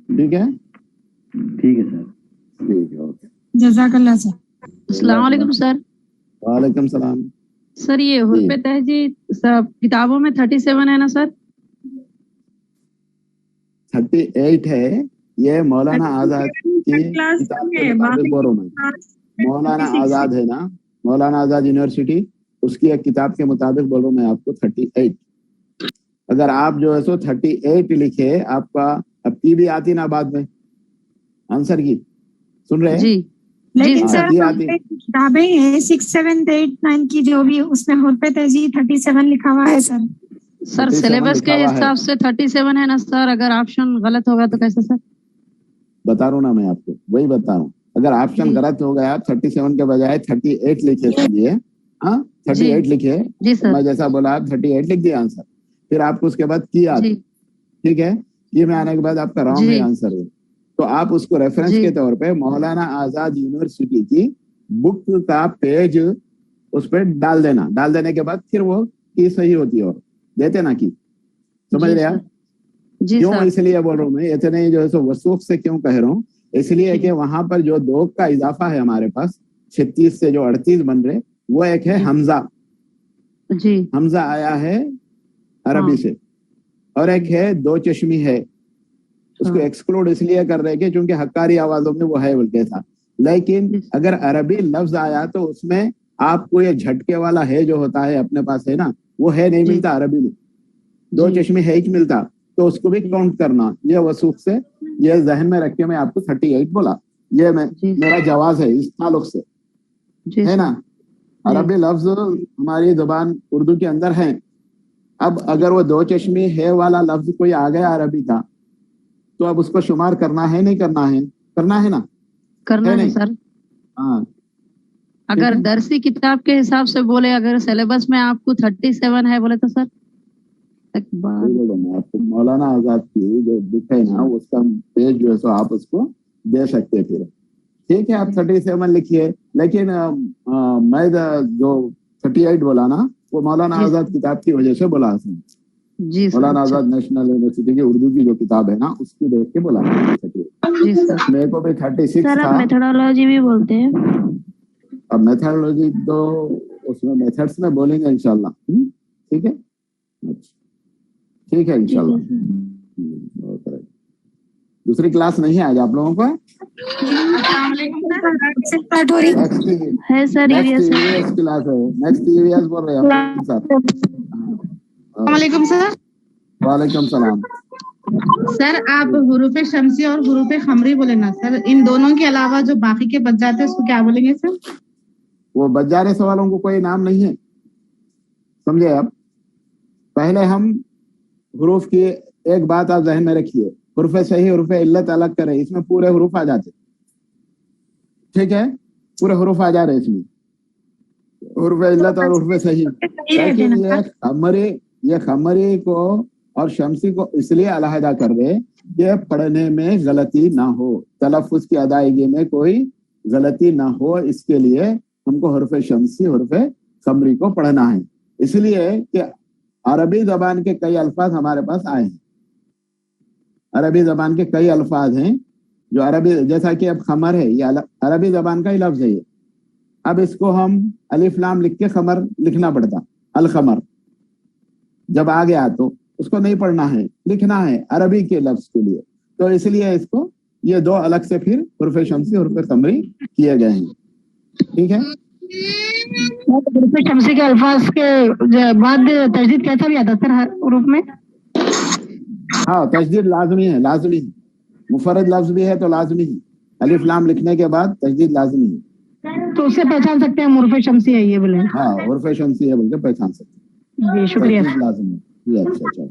[SPEAKER 1] ٹھیک ہے
[SPEAKER 2] سر.
[SPEAKER 1] ٹھیک ہے, اوکے.
[SPEAKER 7] جزاک اللہ سر.
[SPEAKER 3] السلام علیکم سر.
[SPEAKER 1] وعلیکم السلام.
[SPEAKER 3] سر یہ حروف تہجی سب کتابوں میں 37 ہے نا سر.
[SPEAKER 1] 38 ہے. یہ مولانا آزاد کی کتاب کے مطابق بول رہا ہوں. مولانا آزاد ہے نا, मौलाना आजाद यूनिवर्सिटी, उसकी एक किताब के मुताबिक बोल रहा हूँ मैं आपको 38। अगर आप जो है सो 38 लिखे, आपका अब की भी आती ना बाद में आंसर की, सुन रहे हैं
[SPEAKER 3] जी
[SPEAKER 5] लेकिन सर
[SPEAKER 1] आती
[SPEAKER 5] किताबें हैं 6, 7, 8, 9 की जो भी उसमें हुर्फ तहजीब 37 लिखा हुआ है सर।
[SPEAKER 3] सर
[SPEAKER 1] 37
[SPEAKER 3] सिलेबस के
[SPEAKER 1] लिखा हुआ है।
[SPEAKER 3] हिसाब से 37 है ना सर, अगर ऑप्शन गलत होगा तो कैसे सर?
[SPEAKER 1] बता रहा हूँ ना मैं आपको, वही बता रहा हूँ। अगर ऑप्शन
[SPEAKER 3] जी।
[SPEAKER 1] गलत हो गया 37 के बजाय 38 लिखे समझिए, हाँ 38 लिखे,
[SPEAKER 3] जी सर।
[SPEAKER 1] मैं जैसा बोला आप 38 लिख दिए आंसर, फिर आपको उसके बाद की आती,
[SPEAKER 3] जी
[SPEAKER 1] ठीक है, ये में आने के बाद आपका रॉन्ग
[SPEAKER 3] जी।
[SPEAKER 1] है आंसर है, तो आप उसको रेफरेंस
[SPEAKER 3] जी।
[SPEAKER 1] के तौर पे मौलाना आजाद यूनिवर्सिटी की बुक का पेज उस पर डाल देना, डाल देने के बाद फिर वो की सही होती है और देते ना की, समझ
[SPEAKER 3] जी
[SPEAKER 1] रहे आप?
[SPEAKER 3] सर। जी
[SPEAKER 1] क्यों
[SPEAKER 3] सर।
[SPEAKER 1] इसलिए बोल रहा हूँ मैं, इतने जो है सो वसूख से क्यों कह रहा हूँ, इसलिए कि वहां पर जो 2 का इजाफा है हमारे पास 36 से जो 38 बन रहे, वो एक है हमजा,
[SPEAKER 3] जी
[SPEAKER 1] हमजा आया है अरबी
[SPEAKER 3] हाँ।
[SPEAKER 1] से, और एक है 2 चश्मी है, उसको
[SPEAKER 3] हाँ।
[SPEAKER 1] एक्सक्लूड इसलिए कर रहे हैं क्योंकि हक्कारी आवाजों में वो है बोल के था, लेकिन अगर अरबी लफ्ज आया तो उसमें आपको ये झटके वाला है जो होता है अपने पास है ना, वो है नहीं
[SPEAKER 3] जी।
[SPEAKER 1] मिलता अरबी में, 2
[SPEAKER 3] जी।
[SPEAKER 1] चश्मे है ही मिलता, तो उसको भी काउंट करना, ये वसूख से ये जहन में रख के मैं आपको 38 बोला, ये मैं
[SPEAKER 3] जी।
[SPEAKER 1] मेरा जवाब है इस ताल्लुक से,
[SPEAKER 3] जी
[SPEAKER 1] है
[SPEAKER 3] सर।
[SPEAKER 1] ना? अरबी लफ्ज हमारी जुबान उर्दू के अंदर है, अब अगर वो 2 चश्मे है वाला लफ्ज कोई आ गया अरबी का, तो अब उसको शुमार करना है नहीं करना है? करना है ना,
[SPEAKER 3] करना है
[SPEAKER 1] नहीं?
[SPEAKER 3] सर।
[SPEAKER 1] हाँ
[SPEAKER 3] अगर
[SPEAKER 1] है?
[SPEAKER 3] दरसी किताब के हिसाब से बोले, अगर सिलेबस में आपको 37 है बोले तो सर एक बार
[SPEAKER 1] वही बोल रहा हूँ मैं आपको, मौलाना आजाद की जो बुक है ना उसका पेज जो है सो आप उसको दे सकते हैं, फिर ठीक है आप 37 लिखिए, लेकिन मैं जो 38 बोला ना वो मौलाना
[SPEAKER 3] जी।
[SPEAKER 1] आजाद किताब की वजह से बोला है,
[SPEAKER 3] जी सर।
[SPEAKER 1] मौलाना
[SPEAKER 3] अच्छा।
[SPEAKER 1] आजाद नेशनल यूनिवर्सिटी की उर्दू की जो किताब है ना उसकी देख के बोला है 38।
[SPEAKER 3] जी सर।
[SPEAKER 1] मेरे को भी 36
[SPEAKER 4] सर
[SPEAKER 1] था।
[SPEAKER 4] आप मेथोडोलॉजी भी बोलते हैं?
[SPEAKER 1] अब मेथोडोलॉजी तो उसमें मेथड्स में बोलेंगे इंशाल्लाह, ठीक है, अच्छा ठीक है इंशाल्लाह। ओके। दूसरी क्लास नहीं है आज आप लोगों को?
[SPEAKER 4] है sir
[SPEAKER 1] next
[SPEAKER 4] EVS
[SPEAKER 1] EVS class है, नेक्स्ट ईवीएस बोल रहे हैं आप सर।
[SPEAKER 7] वालेकुम सर।
[SPEAKER 1] वालेकुम सलाम।
[SPEAKER 7] सर आप हुरूफ शमसी और हुरूफ खमरी बोले ना सर, इन दोनों के अलावा जो बाकी के बच जाते हैं उसको क्या बोलेंगे सर?
[SPEAKER 1] वो बच जा रहे सवालों को कोई नाम नहीं है, समझे आप? पहले हम हुरूफ की एक बात आप जहन में रखिए, हुरूफ सही हुरूफ इल्लत अलग करें, इसमें पूरे हुरूफ आ जाते, ठीक है, पूरे हुरूफ आ जा रहे इसमें, हुरूफ इल्लत और हुरूफ सही, लेकिन ये खमरी को और शमसी को इसलिए अलहदा कर दे कि पढ़ने में गलती ना हो, तलफ़ुज़ की अदायगी में कोई गलती ना हो, इसके लिए हमको हुरूफ शमसी हुरूफ खमरी को पढ़ना है, इसलिए कि अरबी जबान के कई अल्फाज हमारे पास आए हैं, अरबी जबान के कई अल्फाज हैं जो अरबी, जैसा कि अब खमर है, ये अरबी जबान का ही लफ्ज है ये, अब इसको हम अलिफ लाम लिख के खमर लिखना पड़ता, अल खमर जब आ गया तो उसको नहीं पढ़ना है, लिखना है अरबी के लफ्ज के लिए, तो इसलिए इसको ये 2 अलग से फिर हुरूफ शमसी हुरूफ खमरी किए गए हैं, ठीक है।
[SPEAKER 8] हुरूफ शमसी के अल्फाज के बाद तजदीद कैसा भी आता सर हर हुरूफ में?
[SPEAKER 1] हाँ तजदीद लाजमी है, लाजमी है, मुफरद लफ्ज भी है तो लाजमी है, अलिफ लाम लिखने के बाद तजदीद लाजमी है,
[SPEAKER 8] तो उससे पहचान सकते हैं हुरूफ शमसी है ये बोले?
[SPEAKER 1] हाँ हुरूफ शमसी है बोल के पहचान सकते हैं,
[SPEAKER 8] जी शुक्रिया।
[SPEAKER 1] लाजमी है, अच्छा अच्छा।